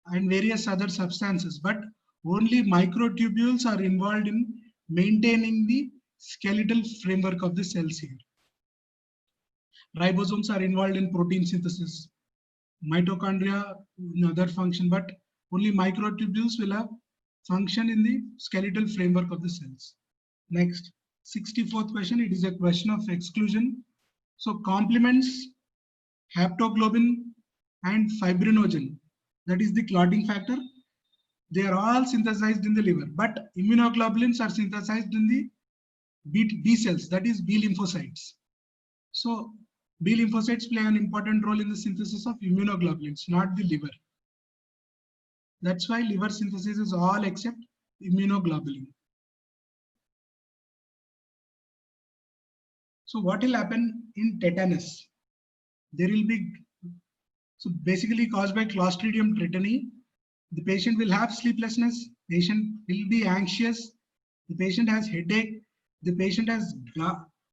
and various other substances, but only microtubules are involved in maintaining the skeletal framework of the cells here. Ribosomes are involved in protein synthesis, mitochondria in other function, but only microtubules will have function in the skeletal framework of the cells. Next, 64th question, it is a question of exclusion. So complements, haptoglobin and fibrinogen, that is the clotting factor, they are all synthesized in the liver, but immunoglobulins are synthesized in the B cells, that is B lymphocytes. So B lymphocytes play an important role in the synthesis of immunoglobulins, not the liver. That's why liver synthesis is all except immunoglobulin. So what will happen in tetanus? There will be, so basically caused by Clostridium tetani, the patient will have sleeplessness, patient will be anxious, the patient has headache, the patient has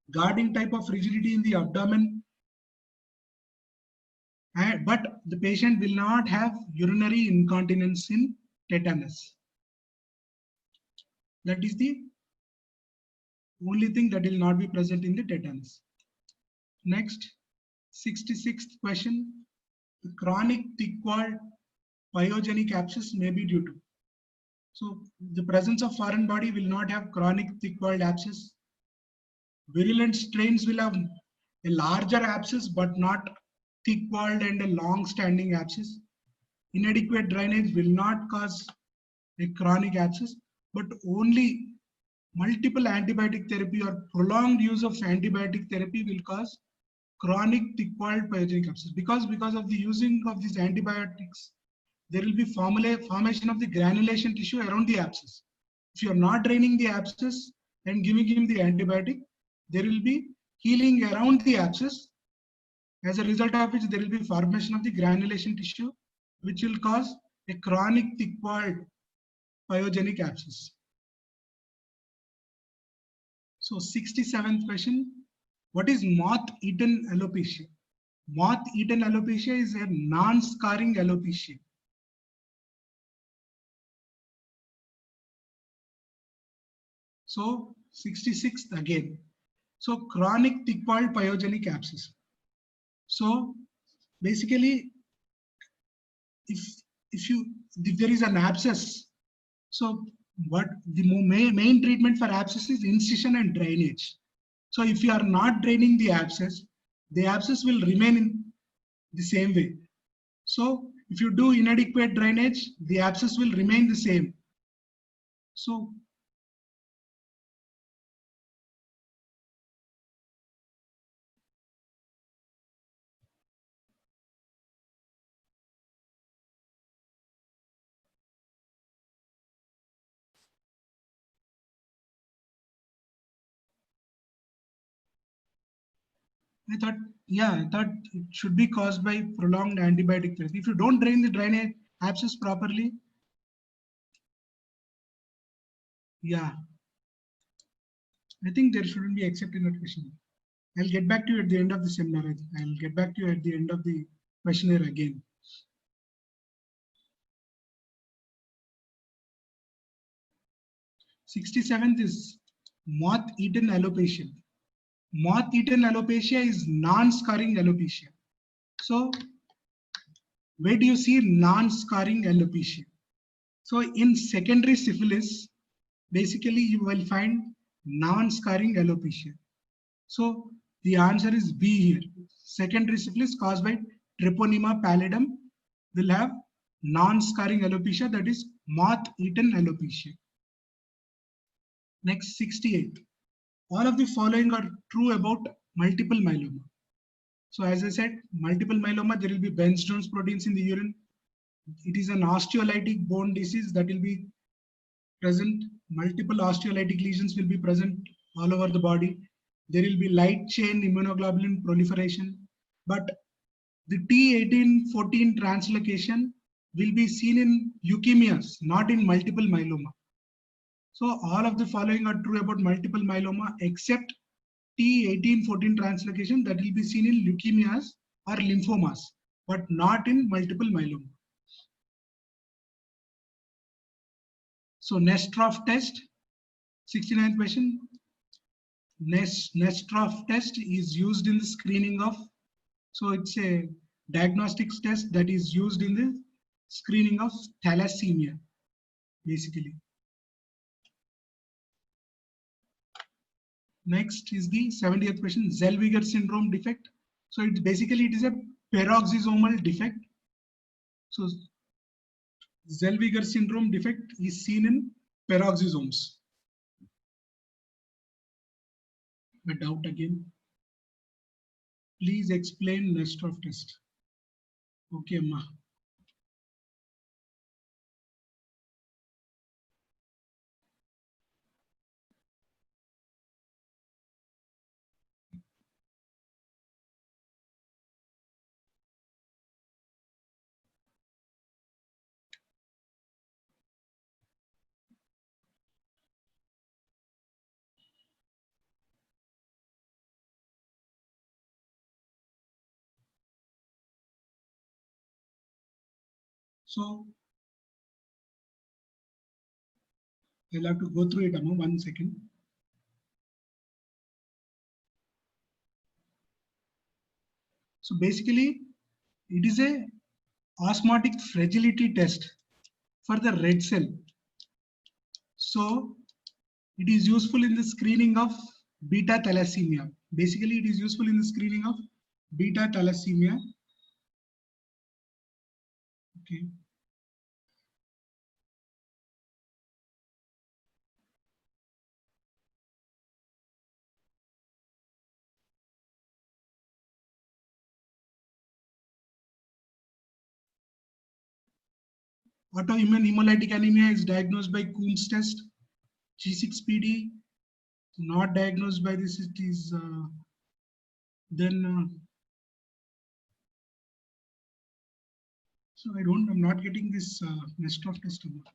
guarding type of rigidity in the abdomen, but the patient will not have urinary incontinence in tetanus. That is the only thing that will not be present in the tetanus. Next, 66th question. The chronic thick-walled pyogenic abscess may be due to. So the presence of foreign body will not have chronic thick-walled abscess. Virulent strains will have a larger abscess but not thick-walled and a long-standing abscess. Inadequate drainage will not cause a chronic abscess, but only multiple antibiotic therapy or prolonged use of antibiotic therapy will cause chronic thick-walled pyogenic abscess. Because of the using of these antibiotics, there will be formation of the granulation tissue around the abscess. If you are not draining the abscess and giving him the antibiotic, there will be healing around the abscess, as a result of which there will be formation of the granulation tissue, which will cause a chronic thick-walled pyogenic abscess. So 67th question, what is moth-eaten alopecia? Moth-eaten alopecia is a non-scarring alopecia. So 66th again. So chronic thick-walled pyogenic abscess. So basically, if there is an abscess, so what the main treatment for abscess is incision and drainage. So if you are not draining the abscess will remain in the same way. So if you do inadequate drainage, the abscess will remain the same. So I thought it should be caused by prolonged antibiotic therapy. If you don't drain the drainage abscess properly, yeah, I think there shouldn't be except in that question. I'll get back to you at the end of the seminar. I'll get back to you at the end of the questionnaire again. Sixty-seventh is moth-eaten alopecia. Moth-eaten alopecia is non-scarring alopecia. So where do you see non-scarring alopecia? So in secondary syphilis, basically you will find non-scarring alopecia. So the answer is B here. Secondary syphilis caused by Treponema pallidum will have non-scarring alopecia, that is moth-eaten alopecia. Next, 68. All of the following are true about multiple myeloma. So as I said, multiple myeloma, there will be Bence-Jones proteins in the urine. It is an osteolytic bone disease that will be present. Multiple osteolytic lesions will be present all over the body. There will be light chain immunoglobulin proliferation. But the T1814 translocation will be seen in leukemias, not in multiple myeloma. So all of the following are true about multiple myeloma except T1814 translocation that will be seen in leukemias or lymphomas, but not in multiple myeloma. So Nestroff test, 69th question. Nestroff test is used in the screening of, so it's a diagnostics test that is used in the screening of thalassemia, basically. Next is the 70th question, Zellweger syndrome defect. So it is a peroxisomal defect. So Zellweger syndrome defect is seen in peroxisomes. A doubt again. Please explain Nestroff test. Okay, Ma. So I'll have to go through it, Amma, 1 second. So basically, it is a osmotic fragility test for the red cell. So it is useful in the screening of beta thalassemia. Basically, it is useful in the screening of beta thalassemia. Okay. Autoimmune hemolytic anemia is diagnosed by Coombs test. G6PD, not diagnosed by this, it is Then, so I'm not getting this Nestrov test number.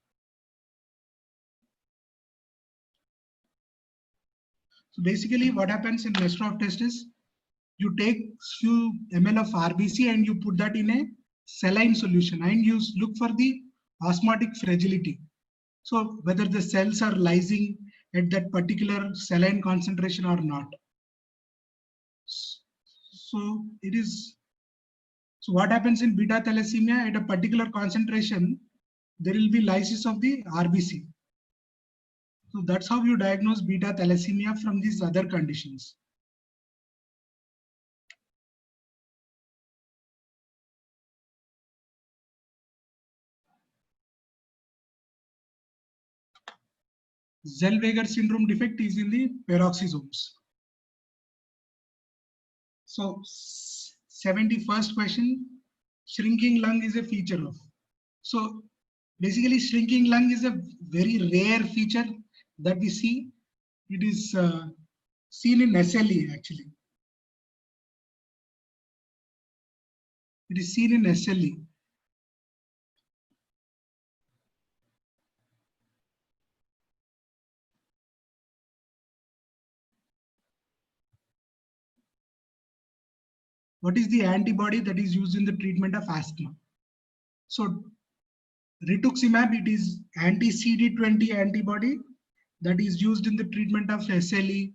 So basically what happens in Nestrov test is you take few ml of RBC and you put that in a saline solution and you look for the osmotic fragility. So whether the cells are lysing at that particular saline concentration or not. So it is, so what happens in beta thalassemia at a particular concentration, there will be lysis of the RBC. So that's how you diagnose beta thalassemia from these other conditions. Zellweger syndrome defect is in the peroxisomes. So 71st question, shrinking lung is a feature of. So basically shrinking lung is a very rare feature that we see. It is seen in SLE actually. It is seen in SLE. What is the antibody that is used in the treatment of asthma? So rituximab, it is anti-CD20 antibody that is used in the treatment of SLE.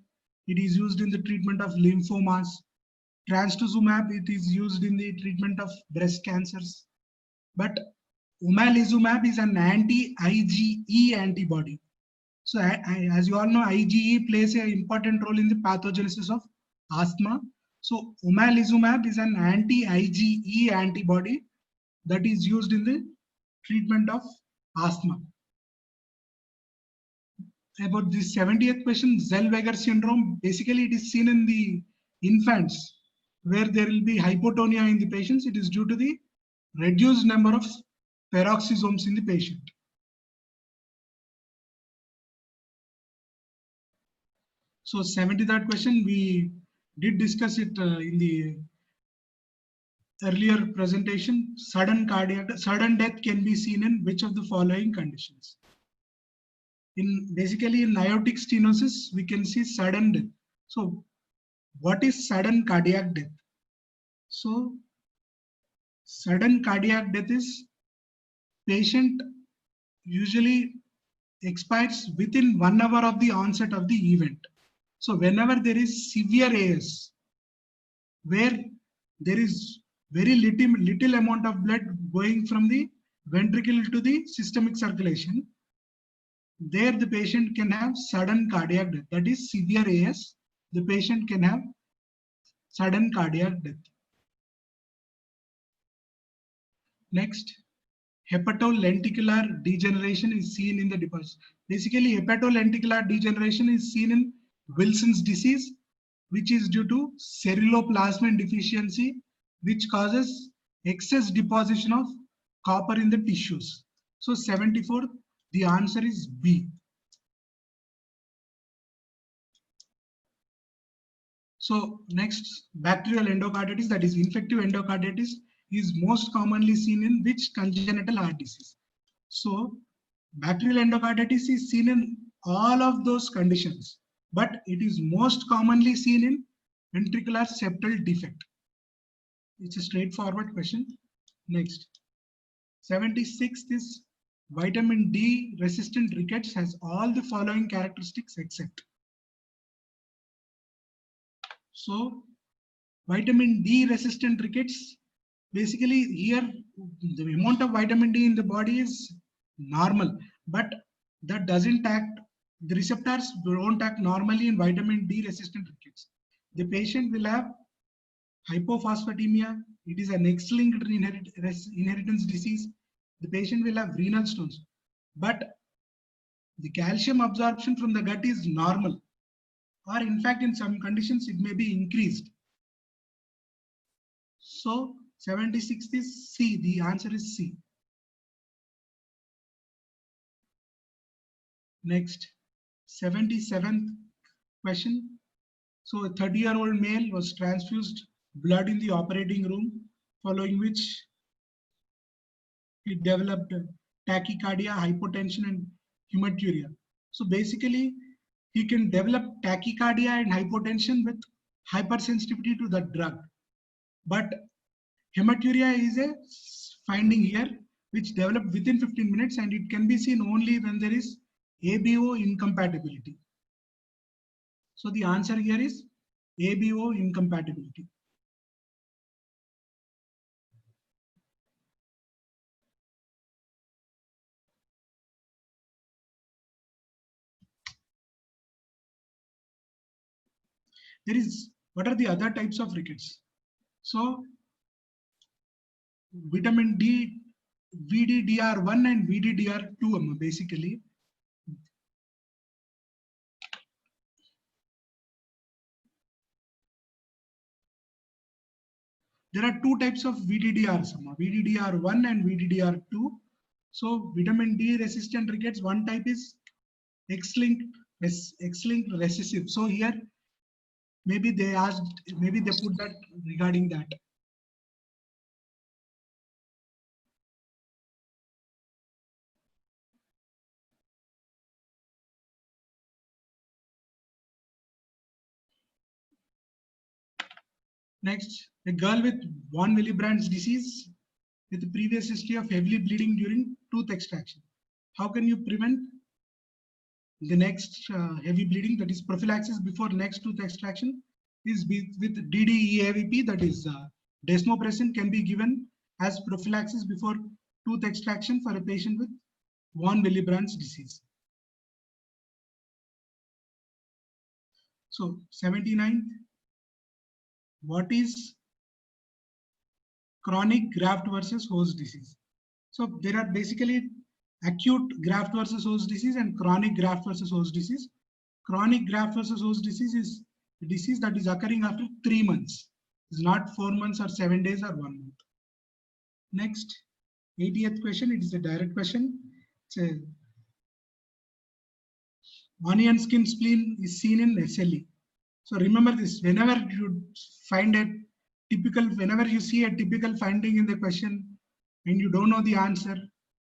It is used in the treatment of lymphomas. Trastuzumab, it is used in the treatment of breast cancers. But omalizumab is an anti-IgE antibody. So as you all know, IgE plays an important role in the pathogenesis of asthma. So omalizumab is an anti-IgE antibody that is used in the treatment of asthma. About the 70th question, Zellweger syndrome, basically it is seen in the infants where there will be hypotonia in the patients. It is due to the reduced number of peroxisomes in the patient. So 73rd question, we did discuss it in the earlier presentation. Sudden death can be seen in which of the following conditions? Basically in aortic stenosis, we can see sudden death. So what is sudden cardiac death? So sudden cardiac death is patient usually expires within 1 hour of the onset of the event. So whenever there is severe AS, where there is very little amount of blood going from the ventricle to the systemic circulation, there the patient can have sudden cardiac death. That is severe AS. The patient can have sudden cardiac death. Next, hepatolenticular degeneration is seen in the deposit. Basically, hepatolenticular degeneration is seen in Wilson's disease, which is due to ceruloplasmin deficiency, which causes excess deposition of copper in the tissues. So 74, the answer is B. So next, bacterial endocarditis, that is infective endocarditis, is most commonly seen in which congenital heart disease? So bacterial endocarditis is seen in all of those conditions, but it is most commonly seen in ventricular septal defect. It's a straightforward question. Next, 76th is vitamin D resistant rickets has all the following characteristics except. So vitamin D resistant rickets, basically here the amount of vitamin D in the body is normal, but that doesn't act, the receptors don't act normally in vitamin D resistant rickets. The patient will have hypophosphatemia. It is an X-linked inheritance disease. The patient will have renal stones, but the calcium absorption from the gut is normal, or in fact in some conditions it may be increased. So 76th is C. The answer is C. Next, 77th question. So a 30-year-old male was transfused blood in the operating room, following which he developed tachycardia, hypotension, and hematuria. So basically, he can develop tachycardia and hypotension with hypersensitivity to the drug. But hematuria is a finding here which developed within 15 minutes, and it can be seen only when there is ABO incompatibility. So the answer here is ABO incompatibility. There is, what are the other types of rickets? So vitamin D, VDDR1 and VDDR2 basically. There are two types of VDDRs, VDDR1 and VDDR2. So vitamin D resistant rickets, one type is X-linked recessive. So here maybe they put that regarding that. Next, a girl with von Willebrand's disease with a previous history of heavily bleeding during tooth extraction. How can you prevent the next heavy bleeding, that is prophylaxis before next tooth extraction? Is with DDEAVP, that is desmopressin, can be given as prophylaxis before tooth extraction for a patient with von Willebrand's disease. So 79th, what is chronic graft versus host disease? So there are basically acute graft versus host disease and chronic graft versus host disease. Chronic graft versus host disease is a disease that is occurring after 3 months. It's not 4 months or 7 days or 1 month. Next, 80th question, it is a direct question. It's a onion skin spleen is seen in SLE. So remember this, whenever you find a typical, whenever you see a typical finding in the question and you don't know the answer,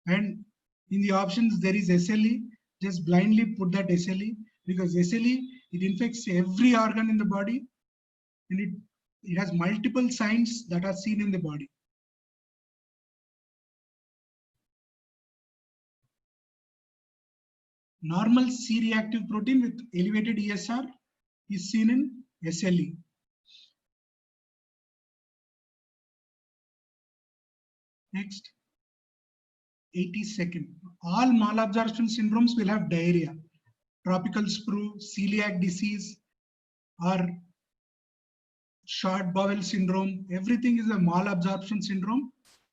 and in the options there is SLE, just blindly put that SLE, because SLE, it infects every organ in the body, and it has multiple signs that are seen in the body. Normal C-reactive protein with elevated ESR is seen in SLE. Next, 82nd. All malabsorption syndromes will have diarrhea. Tropical sprue, celiac disease, or short bowel syndrome, everything is a malabsorption syndrome.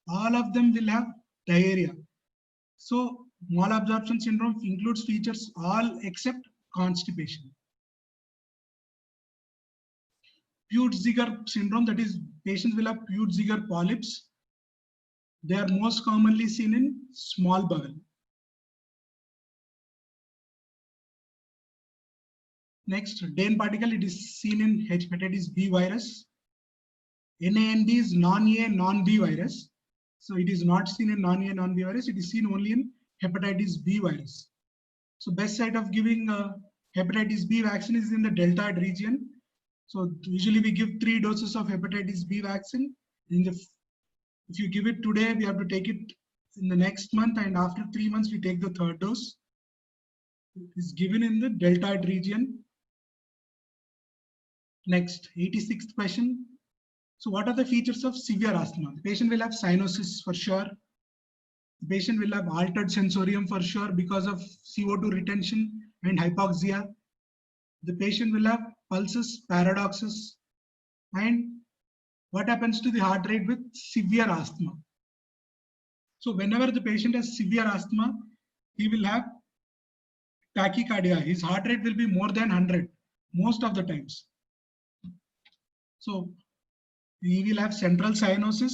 All of them will have diarrhea. So malabsorption syndrome includes features all except constipation. Peutz-Jeghers syndrome, that is, patients will have Peutz-Jeghers polyps. They are most commonly seen in small bowel. Next, Dehn particle, it is seen in hepatitis B virus. NANB is non-A, non-B virus. So it is not seen in non-A, non-B virus. It is seen only in hepatitis B virus. So best site of giving hepatitis B vaccine is in the deltoid region. So usually we give 3 doses of hepatitis B vaccine. If you give it today, we have to take it in the next month, and after 3 months we take the 3rd dose. It is given in the deltoid region. Next, 86th question. So what are the features of severe asthma? The patient will have cyanosis for sure. The patient will have altered sensorium for sure because of CO2 retention and hypoxia. The patient will have pulses, paradoxes. And what happens to the heart rate with severe asthma? So whenever the patient has severe asthma, he will have tachycardia. His heart rate will be more than 100 most of the times. So he will have central cyanosis.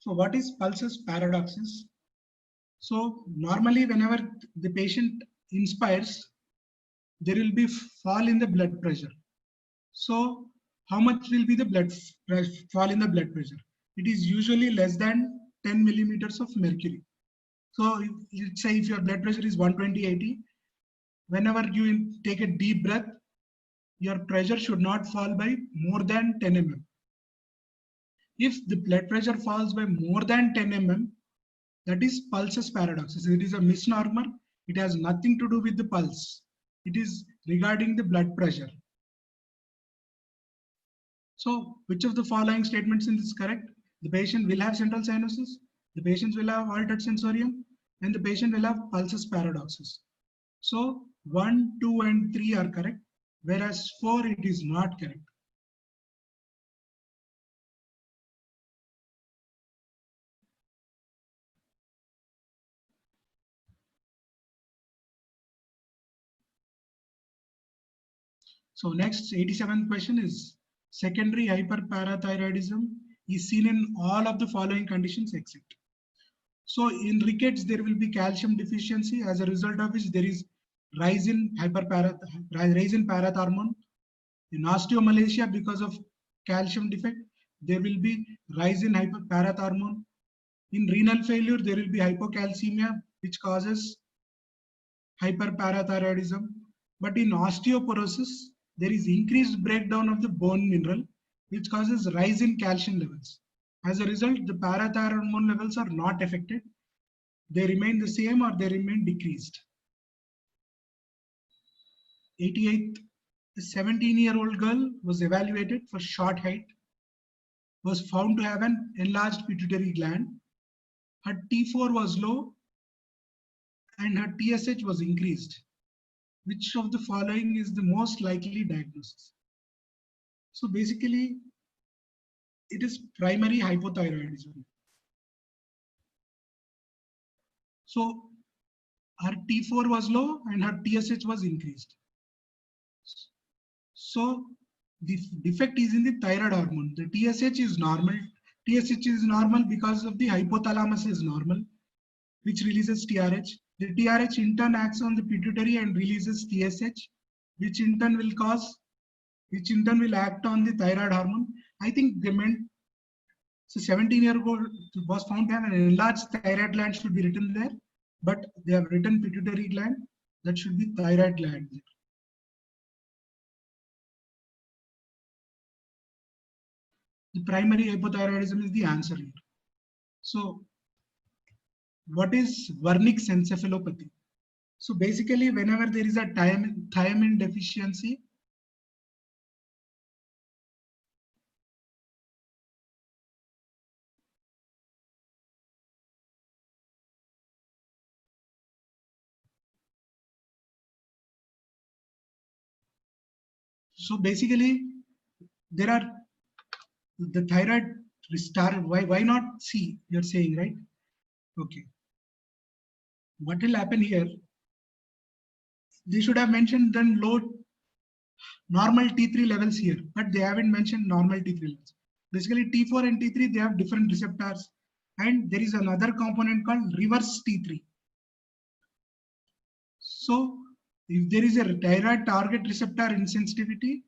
So what is pulses paradoxes? So normally whenever the patient inspires, there will be fall in the blood pressure. So how much will be the fall in the blood pressure? It is usually less than 10 millimeters of mercury. So let's say if your blood pressure is 120/80, whenever you take a deep breath, your pressure should not fall by more than 10 mm. If the blood pressure falls by more than 10 mm, that is pulsus paradoxus. It is a misnomer. It has nothing to do with the pulse. It is regarding the blood pressure. So which of the following statements is correct? The patient will have central cyanosis, the patient will have altered sensorium, and the patient will have pulsus paradoxus. So 1, 2, and 3 are correct, whereas 4 it is not correct. So next 87th question is secondary hyperparathyroidism is seen in all of the following conditions except. So in rickets, there will be calcium deficiency, as a result of which there is rise in parathormone. In osteomalacia, because of calcium defect, there will be rise in parathormone. In renal failure, there will be hypocalcemia, which causes hyperparathyroidism. But in osteoporosis, there is increased breakdown of the bone mineral, which causes rise in calcium levels. As a result, the parathormone levels are not affected. They remain the same or they remain decreased. 88th, a 17-year-old girl was evaluated for short height, was found to have an enlarged pituitary gland. Her T4 was low and her TSH was increased. Which of the following is the most likely diagnosis? So basically, it is primary hypothyroidism. So her T4 was low and her TSH was increased. So the defect is in the thyroid hormone. The TSH is normal. TSH is normal because of the hypothalamus is normal, which releases TRH. The TRH in turn acts on the pituitary and releases TSH, which in turn will act on the thyroid hormone. I think they meant so 17-year-old was found to have an enlarged thyroid gland should be written there, but they have written pituitary gland. That should be thyroid gland there. The primary hypothyroidism is the answer here. So what is Wernicke's encephalopathy? So basically, whenever there is a thiamine deficiency, so basically there are the thyroid restart. Why not C? You're saying, right? Okay. What will happen here? They should have mentioned then low normal T3 levels here, but they haven't mentioned normal T3 levels. Basically, T4 and T3, they have different receptors. And there is another component called reverse T3. So if there is a thyroid target receptor insensitivity,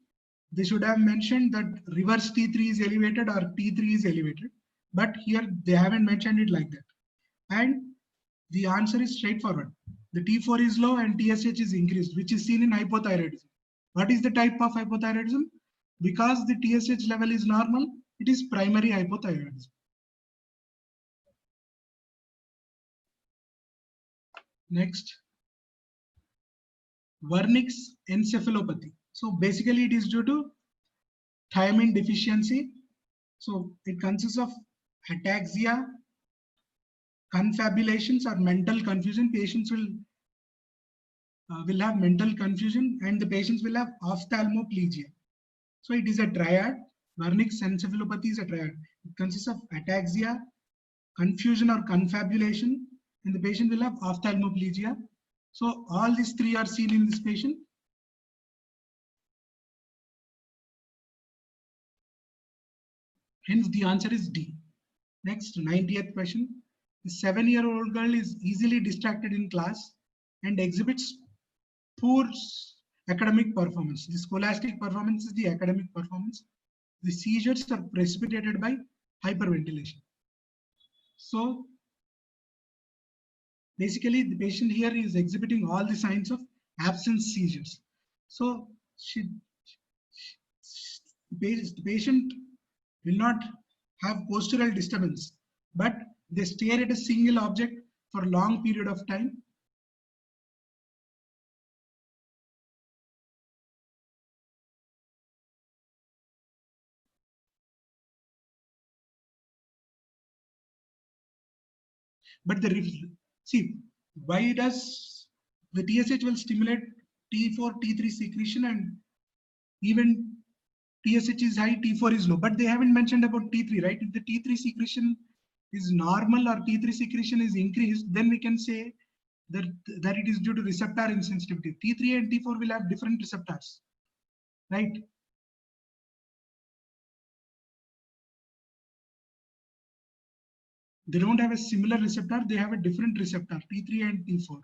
they should have mentioned that reverse T3 is elevated or T3 is elevated. But here they haven't mentioned it like that. And the answer is straightforward. The T4 is low and TSH is increased, which is seen in hypothyroidism. What is the type of hypothyroidism? Because the TSH level is normal, it is primary hypothyroidism. Next, Wernicke's encephalopathy. So basically it is due to thiamine deficiency. So it consists of ataxia, confabulations or mental confusion. Patients will have mental confusion and the patients will have ophthalmoplegia. So it is a triad. Wernicke's encephalopathy is a triad. It consists of ataxia, confusion or confabulation, and the patient will have ophthalmoplegia. So all these three are seen in this patient. Hence the answer is D. Next, 90th question. The 7-year-old girl is easily distracted in class and exhibits poor academic performance. The scholastic performance is the academic performance. The seizures are precipitated by hyperventilation. So basically, the patient here is exhibiting all the signs of absence seizures. So the patient will not have postural disturbance, but they stare at a single object for a long period of time. But see, why does the TSH will stimulate T4, T3 secretion, and even TSH is high, T4 is low, but they haven't mentioned about T3, right? If the T3 secretion is normal or T3 secretion is increased, then we can say that it is due to receptor insensitivity. T3 and T4 will have different receptors, right? They don't have a similar receptor, they have a different receptor, T3 and T4.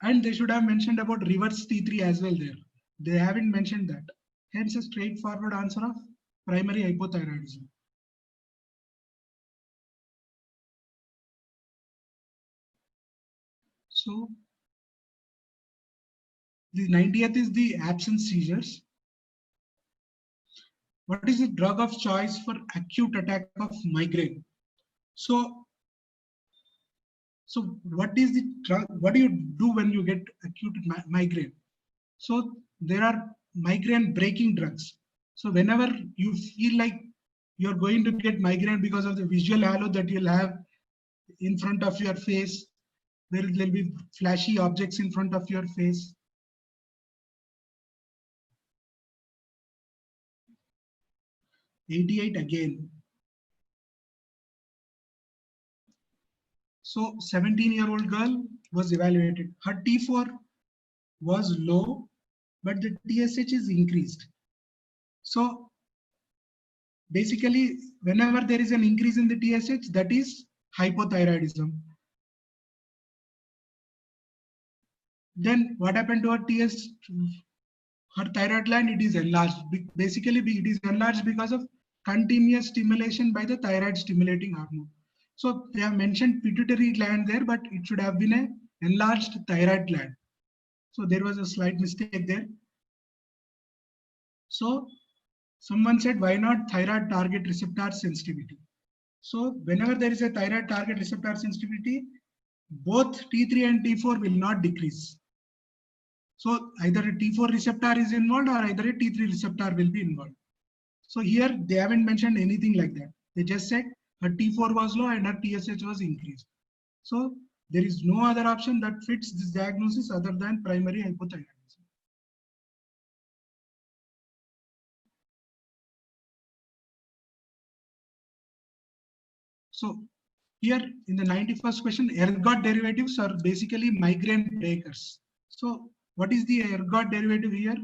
And they should have mentioned about reverse T3 as well there. They haven't mentioned that. Hence a straightforward answer of primary hypothyroidism. So the 90th is the absence seizures. What is the drug of choice for acute attack of migraine? So what is the drug? What do you do when you get acute migraine? So there are migraine breaking drugs. So whenever you feel like you're going to get migraine because of the visual halo that you'll have in front of your face, there'll be flashy objects in front of your face. '88 again. So 17-year-old girl was evaluated. Her T4 was low, but the TSH is increased. So basically, whenever there is an increase in the TSH, that is hypothyroidism. Then what happened to her TSH? Her thyroid gland, it is enlarged. Basically, it is enlarged because of continuous stimulation by the thyroid stimulating hormone. So they have mentioned pituitary gland there, but it should have been an enlarged thyroid gland. So there was a slight mistake there. So someone said, why not thyroid target receptor sensitivity? So whenever there is a thyroid target receptor sensitivity, both T3 and T4 will not decrease. So either a T4 receptor is involved or either a T3 receptor will be involved. So here they haven't mentioned anything like that. They just said her T4 was low and her TSH was increased. So there is no other option that fits this diagnosis other than primary hypothyroidism. So here in the 91st question, ergot derivatives are basically migraine breakers. So what is the ergot derivative here?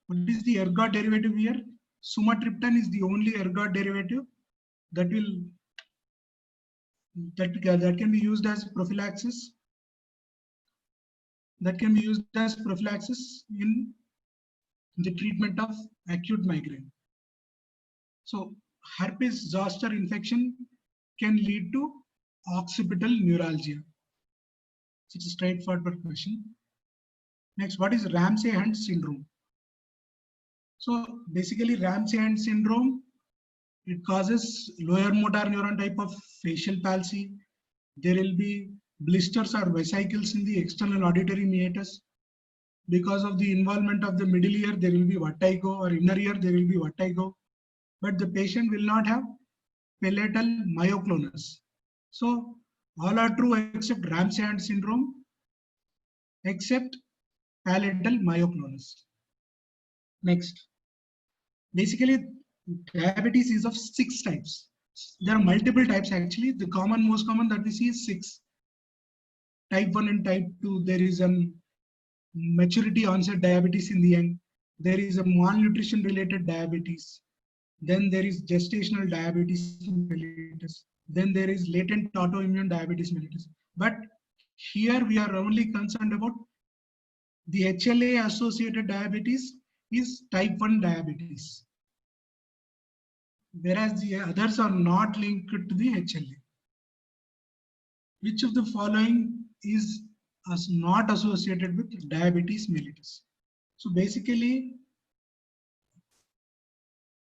What is the ergot derivative here? Sumatriptan is the only ergot derivative that can be used as prophylaxis. That can be used as prophylaxis in the treatment of acute migraine. So herpes zoster infection can lead to occipital neuralgia. It's a straightforward question. Next, what is Ramsay-Hunt syndrome? So basically Ramsay-Hunt syndrome, it causes lower motor neuron type of facial palsy. There will be blisters or vesicles in the external auditory meatus. Because of the involvement of the middle ear, there will be vertigo, or inner ear, there will be vertigo. But the patient will not have palatal myoclonus. So all are true except Ramsay-Hunt syndrome, except palatal myoclonus. Next, basically diabetes is of 6 types. There are multiple types actually. The most common that we see is 6. Type 1 and type 2, there is a maturity onset diabetes in the young. There is a malnutrition related diabetes. Then there is gestational diabetes mellitus. Then there is latent autoimmune diabetes mellitus. But here we are only concerned about the HLA associated diabetes is type 1 diabetes, whereas the others are not linked to the HLA. Which of the following is not associated with diabetes mellitus? So basically,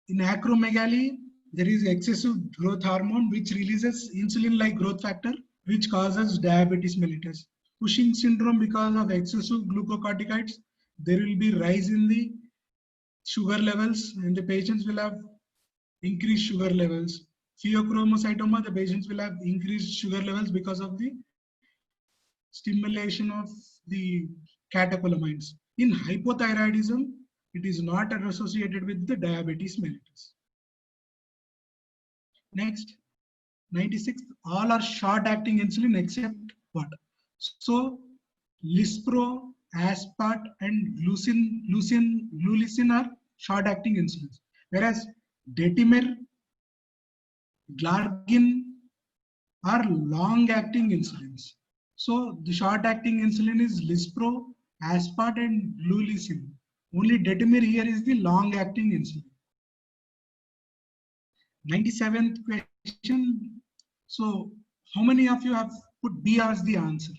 in acromegaly, there is excessive growth hormone which releases insulin-like growth factor, which causes diabetes mellitus. Cushing syndrome, because of excessive glucocorticoids, there will be rise in the sugar levels, and the patients will have increased sugar levels. Pheochromocytoma, the patients will have increased sugar levels because of the stimulation of the catecholamines. In hypothyroidism, it is not associated with the diabetes mellitus. Next, 96th, all are short-acting insulin except what? So, Lispro, Aspart, and Lulicin are short-acting insulins, whereas Detimir, Glargine are long-acting insulins. So the short-acting insulin is Lispro, Aspart, and Lulicin. Only Detimir here is the long-acting insulin. 97th question. So how many of you have put B as the answer?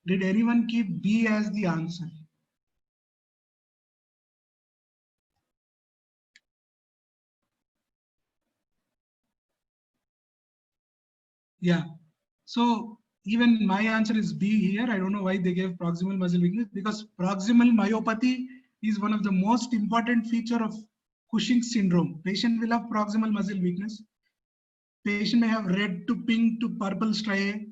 Did anyone keep B as the answer? Yeah. So even my answer is B here. I don't know why they gave proximal muscle weakness, because proximal myopathy is one of the most important feature of Cushing's syndrome. Patient will have proximal muscle weakness. Patient may have red to pink to purple striae.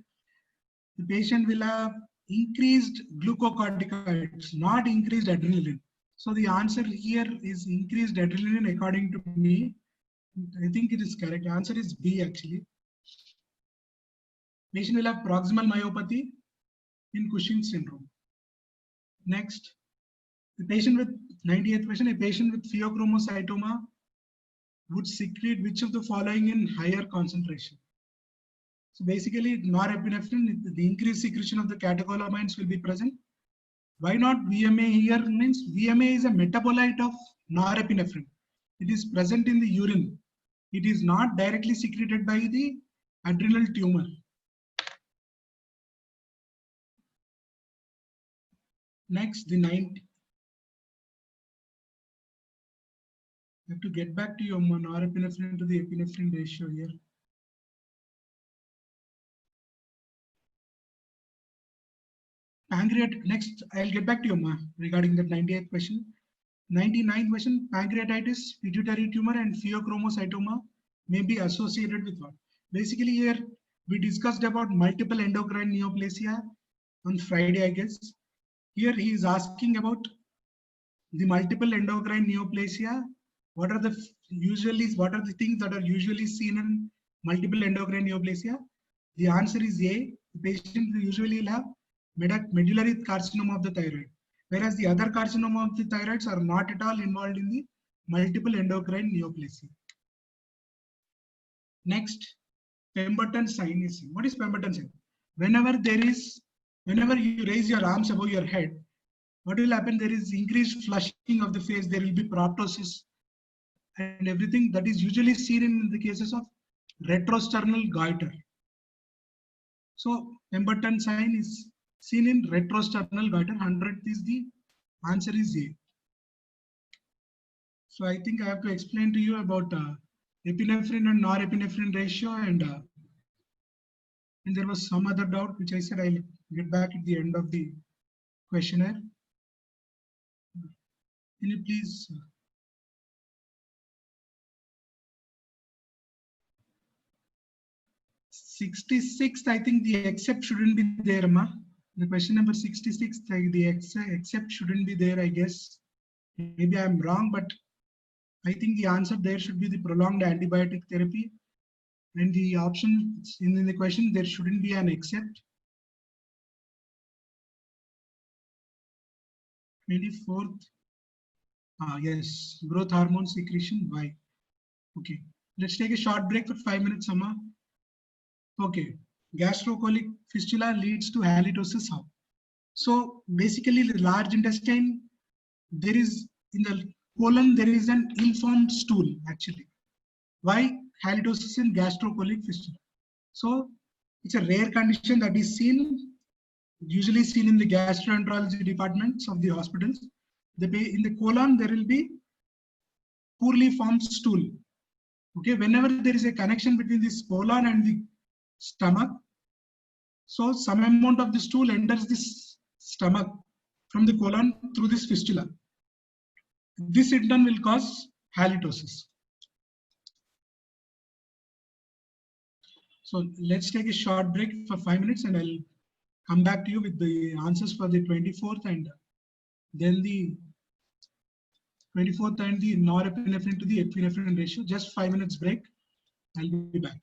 The patient will have increased glucocorticoids, not increased adrenaline. So the answer here is increased adrenaline according to me. I think it is correct. The answer is B actually. Patient will have proximal myopathy in Cushing's syndrome. Next, the patient with 98th question, a patient with pheochromocytoma would secrete which of the following in higher concentration? So basically, norepinephrine, the increased secretion of the catecholamines will be present. Why not VMA here? Means VMA is a metabolite of norepinephrine. It is present in the urine. It is not directly secreted by the adrenal tumor. Next, the 90. I have to get back to your norepinephrine to the epinephrine ratio here. Pancreatic, next, I'll get back to you regarding that 98th question. 99th question, pancreatitis, pituitary tumor, and pheochromocytoma may be associated with what? Basically, here we discussed about multiple endocrine neoplasia on Friday, I guess. Here he is asking about the multiple endocrine neoplasia. What are the things that are usually seen in multiple endocrine neoplasia? The answer is A. The patient usually will have medullary carcinoma of the thyroid, whereas the other carcinoma of the thyroids are not at all involved in the multiple endocrine neoplasia. Next, Pemberton sign is seen. What is Pemberton sign? Whenever you raise your arms above your head, what will happen? There is increased flushing of the face. There will be proptosis and everything that is usually seen in the cases of retrosternal goiter. So Pemberton sign is seen in retrosternal goiter. 100th is the answer is A. So I think I have to explain to you about epinephrine and norepinephrine ratio, and there was some other doubt which I said I'll get back at the end of the questionnaire. Can you please? 66th, I think the except shouldn't be there, Ma. The question number 66, the except shouldn't be there, I guess. Maybe I'm wrong, but I think the answer there should be the prolonged antibiotic therapy. And the option in the question, there shouldn't be an except. 24th, Yes, growth hormone secretion. Why? Okay. Let's take a short break for 5 minutes, Amma. Okay. Gastrocolic fistula leads to halitosis. How? So basically, the large intestine, there is in the colon, there is an ill-formed stool actually. Why? Halitosis in gastrocolic fistula. So it's a rare condition that is seen, usually seen in the gastroenterology departments of the hospitals. In the colon, there will be poorly formed stool. Okay, whenever there is a connection between this colon and the stomach, so some amount of the stool enters this stomach from the colon through this fistula. This in turn will cause halitosis. So let's take a short break for 5 minutes and I'll come back to you with the answers for the 24th and then the 24th and the norepinephrine to the epinephrine ratio. Just 5 minutes break. I'll be back.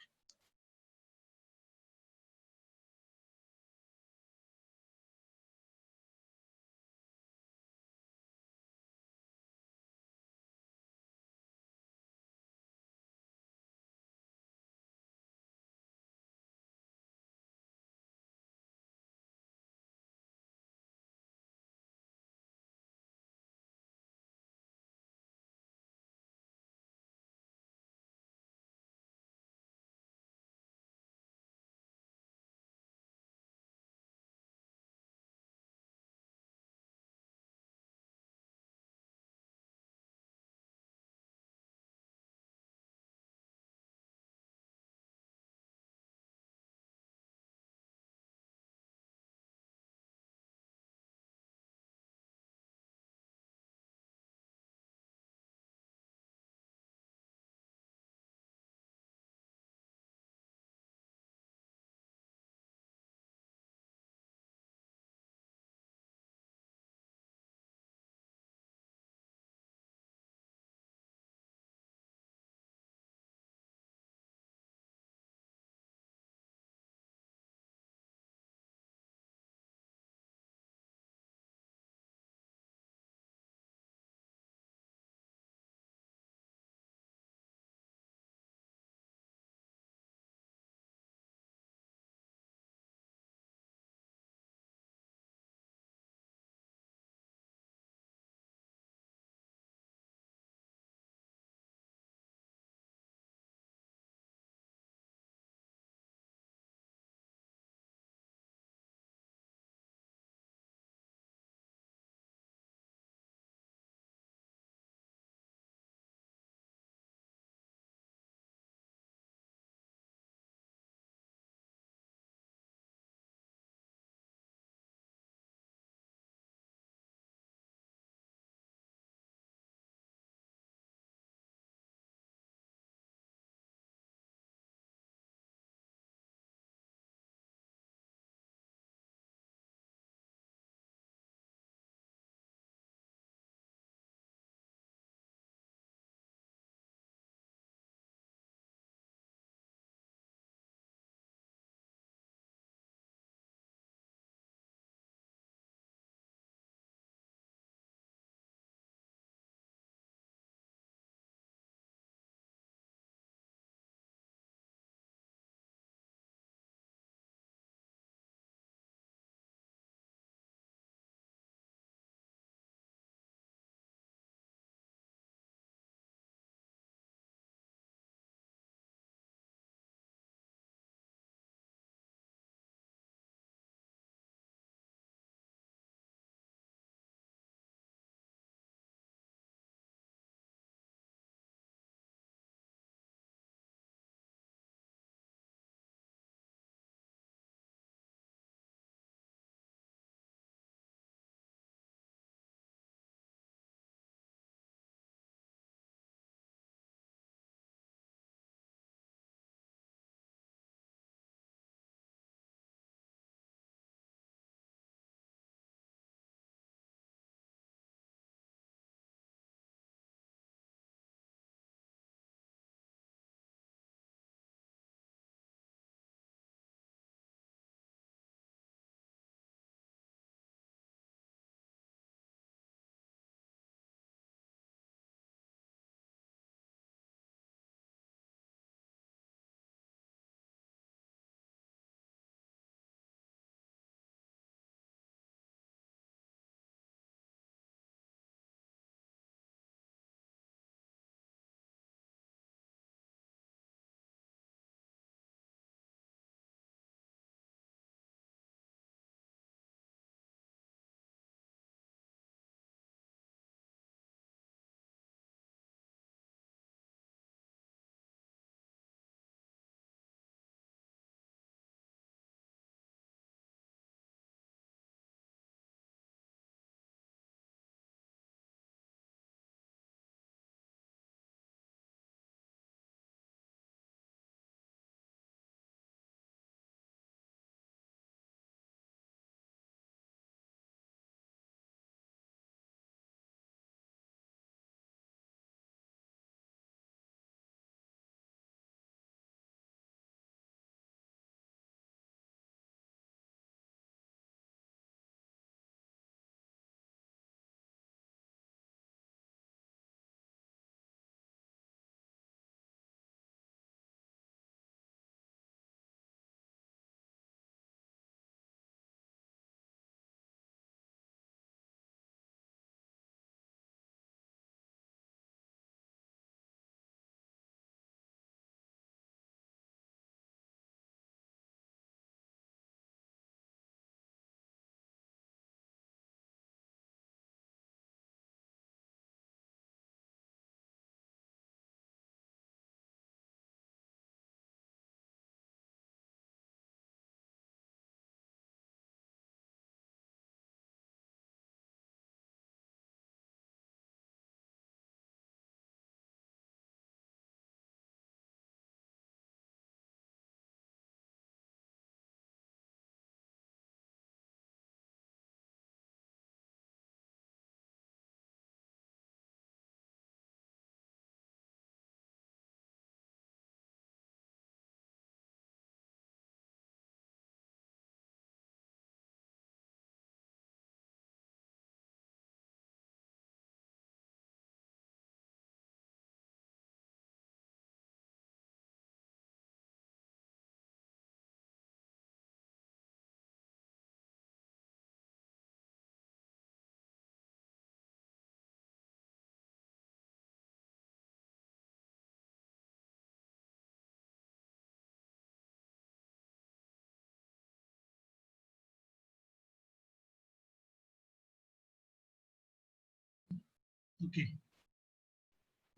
Okay.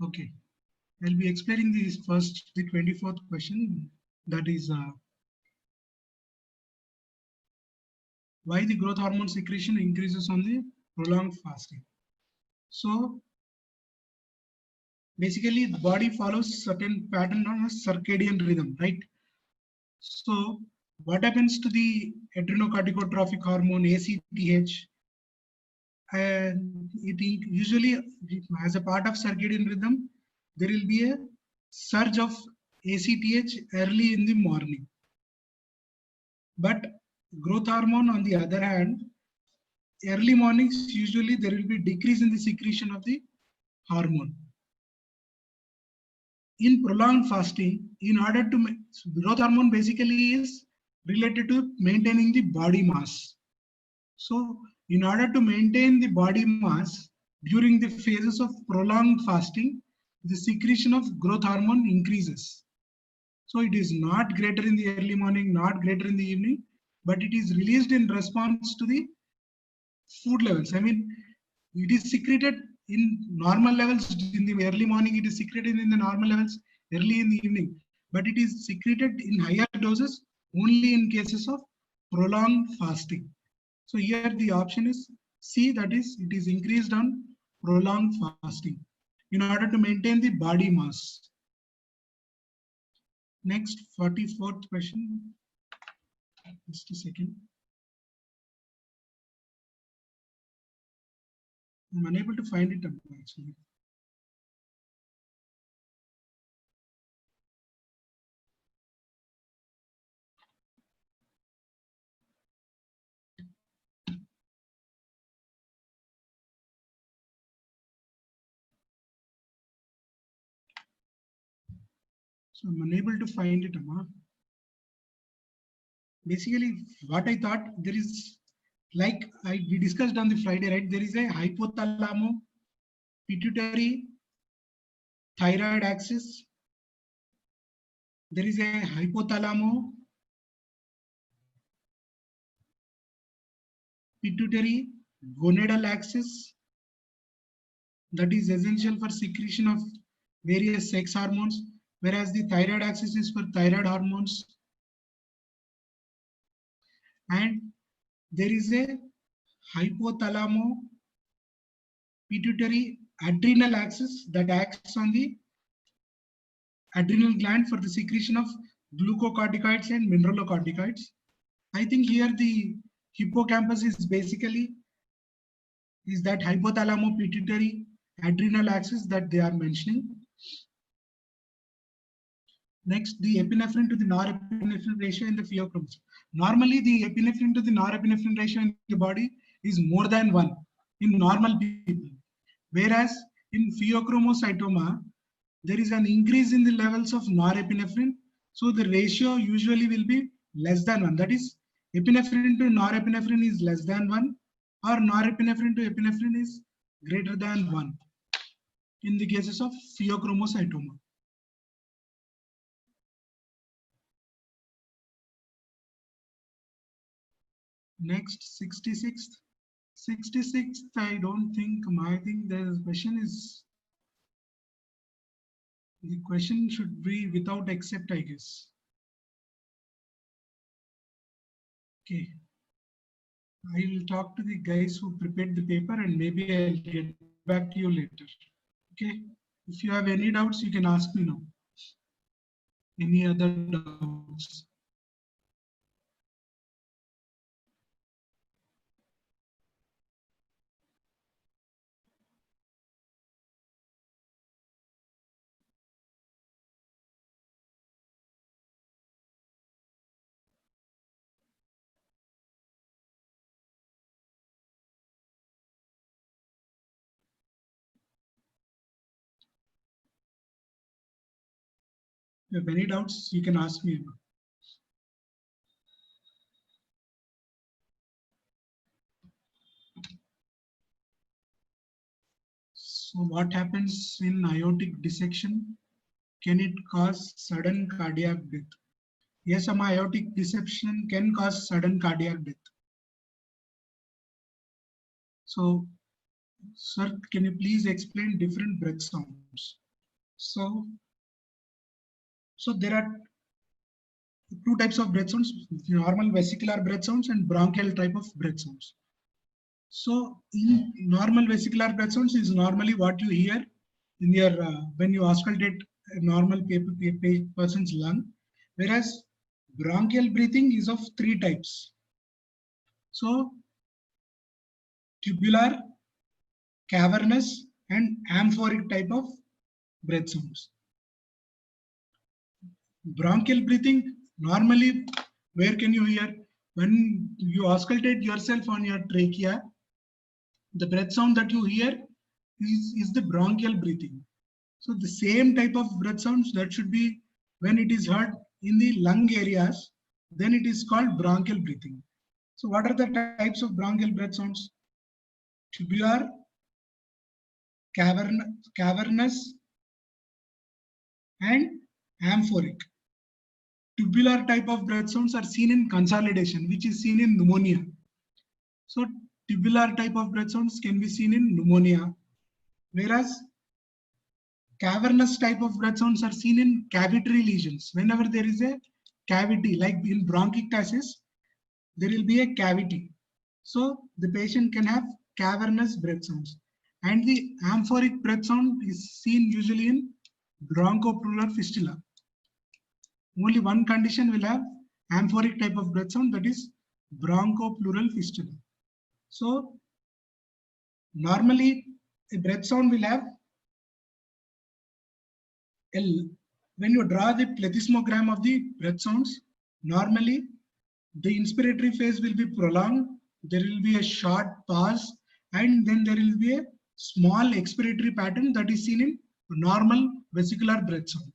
Okay. I'll be explaining this first, the 24th question. That is why the growth hormone secretion increases on the prolonged fasting. So basically the body follows certain pattern on a circadian rhythm, right? So what happens to the adrenocorticotropic hormone ACTH? And usually as a part of circadian rhythm, there will be a surge of ACTH early in the morning. But growth hormone, on the other hand, early mornings usually there will be decrease in the secretion of the hormone. In prolonged fasting, in order to growth hormone basically is related to maintaining the body mass. So in order to maintain the body mass during the phases of prolonged fasting, the secretion of growth hormone increases. So it is not greater in the early morning, not greater in the evening, but it is released in response to the food levels. I mean, it is secreted in normal levels in the early morning, it is secreted in the normal levels early in the evening, but it is secreted in higher doses only in cases of prolonged fasting. So here the option is C, that is, it is increased on prolonged fasting in order to maintain the body mass. Next, 44th question. Just a second. I'm unable to find it actually. So I'm unable to find it, Amma. Basically, what I thought, there is, like we discussed on the Friday, right? There is a hypothalamo pituitary thyroid axis. There is a hypothalamo pituitary gonadal axis that is essential for secretion of various sex hormones, whereas the thyroid axis is for thyroid hormones. And there is a hypothalamo pituitary adrenal axis that acts on the adrenal gland for the secretion of glucocorticoids and mineralocorticoids. I think here the hippocampus is basically is that hypothalamo pituitary adrenal axis that they are mentioning. Next, the epinephrine to the norepinephrine ratio in the pheochromosomes. Normally, the epinephrine to the norepinephrine ratio in the body is more than 1 in normal people. Whereas in pheochromocytoma, there is an increase in the levels of norepinephrine. So the ratio usually will be less than 1. That is, epinephrine to norepinephrine is less than 1, or norepinephrine to epinephrine is greater than 1 in the cases of pheochromocytoma. Next, 66th. 66th, I don't think, I think the question is, the question should be without except, I guess. Okay. I will talk to the guys who prepared the paper and maybe I'll get back to you later. Okay. If you have any doubts, you can ask me now. Any other doubts? If you have any doubts, you can ask me. So what happens in aortic dissection? Can it cause sudden cardiac death? Yes, aortic dissection can cause sudden cardiac death. So Sir, can you please explain different breath sounds? So, there are two types of breath sounds: normal vesicular breath sounds and bronchial type of breath sounds. So, in normal vesicular breath sounds is normally what you hear in your when you auscultate a normal person's lung, whereas bronchial breathing is of three types. So, tubular, cavernous, and amphoric type of breath sounds. Bronchial breathing, normally, where can you hear? When you auscultate yourself on your trachea, the breath sound that you hear is the bronchial breathing. So the same type of breath sounds that should be when it is heard in the lung areas, then it is called bronchial breathing. So what are the types of bronchial breath sounds? Tubular, cavernous, and amphoric. Tubular type of breath sounds are seen in consolidation, which is seen in pneumonia. So tubular type of breath sounds can be seen in pneumonia, whereas cavernous type of breath sounds are seen in cavitary lesions. Whenever there is a cavity, like in bronchiectasis, there will be a cavity. So the patient can have cavernous breath sounds. And the amphoric breath sound is seen usually in bronchopleural fistula. Only one condition will have amphoric type of breath sound, that is bronchopleural fistula. So normally a breath sound will have when you draw the plethysmogram of the breath sounds, normally the inspiratory phase will be prolonged, there will be a short pause, and then there will be a small expiratory pattern that is seen in normal vesicular breath sound.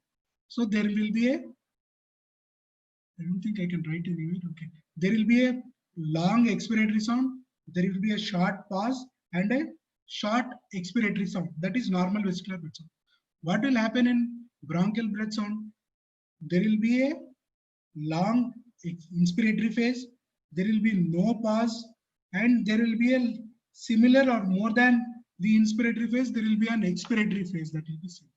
So there will be a, I don't think I can write anywhere, okay. There will be a long expiratory sound, there will be a short pause and a short expiratory sound. That is normal vesicular breath sound. What will happen in bronchial breath sound? There will be a long inspiratory phase, there will be no pause, and there will be a similar or more than the inspiratory phase, there will be an expiratory phase that will be seen.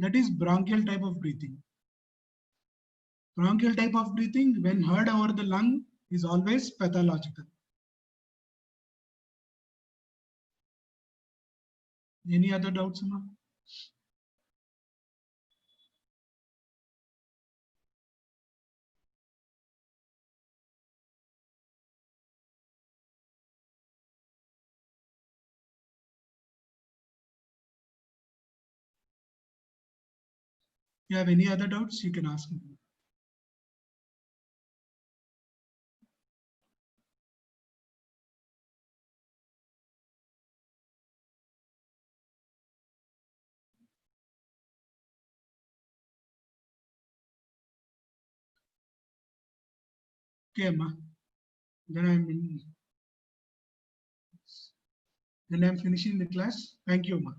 That is bronchial type of breathing. Bronchial type of breathing, when heard over the lung, is always pathological. Any other doubts, Amma? You have any other doubts, you can ask me. Okay, Amma. Then I'm finishing the class. Thank you, Amma.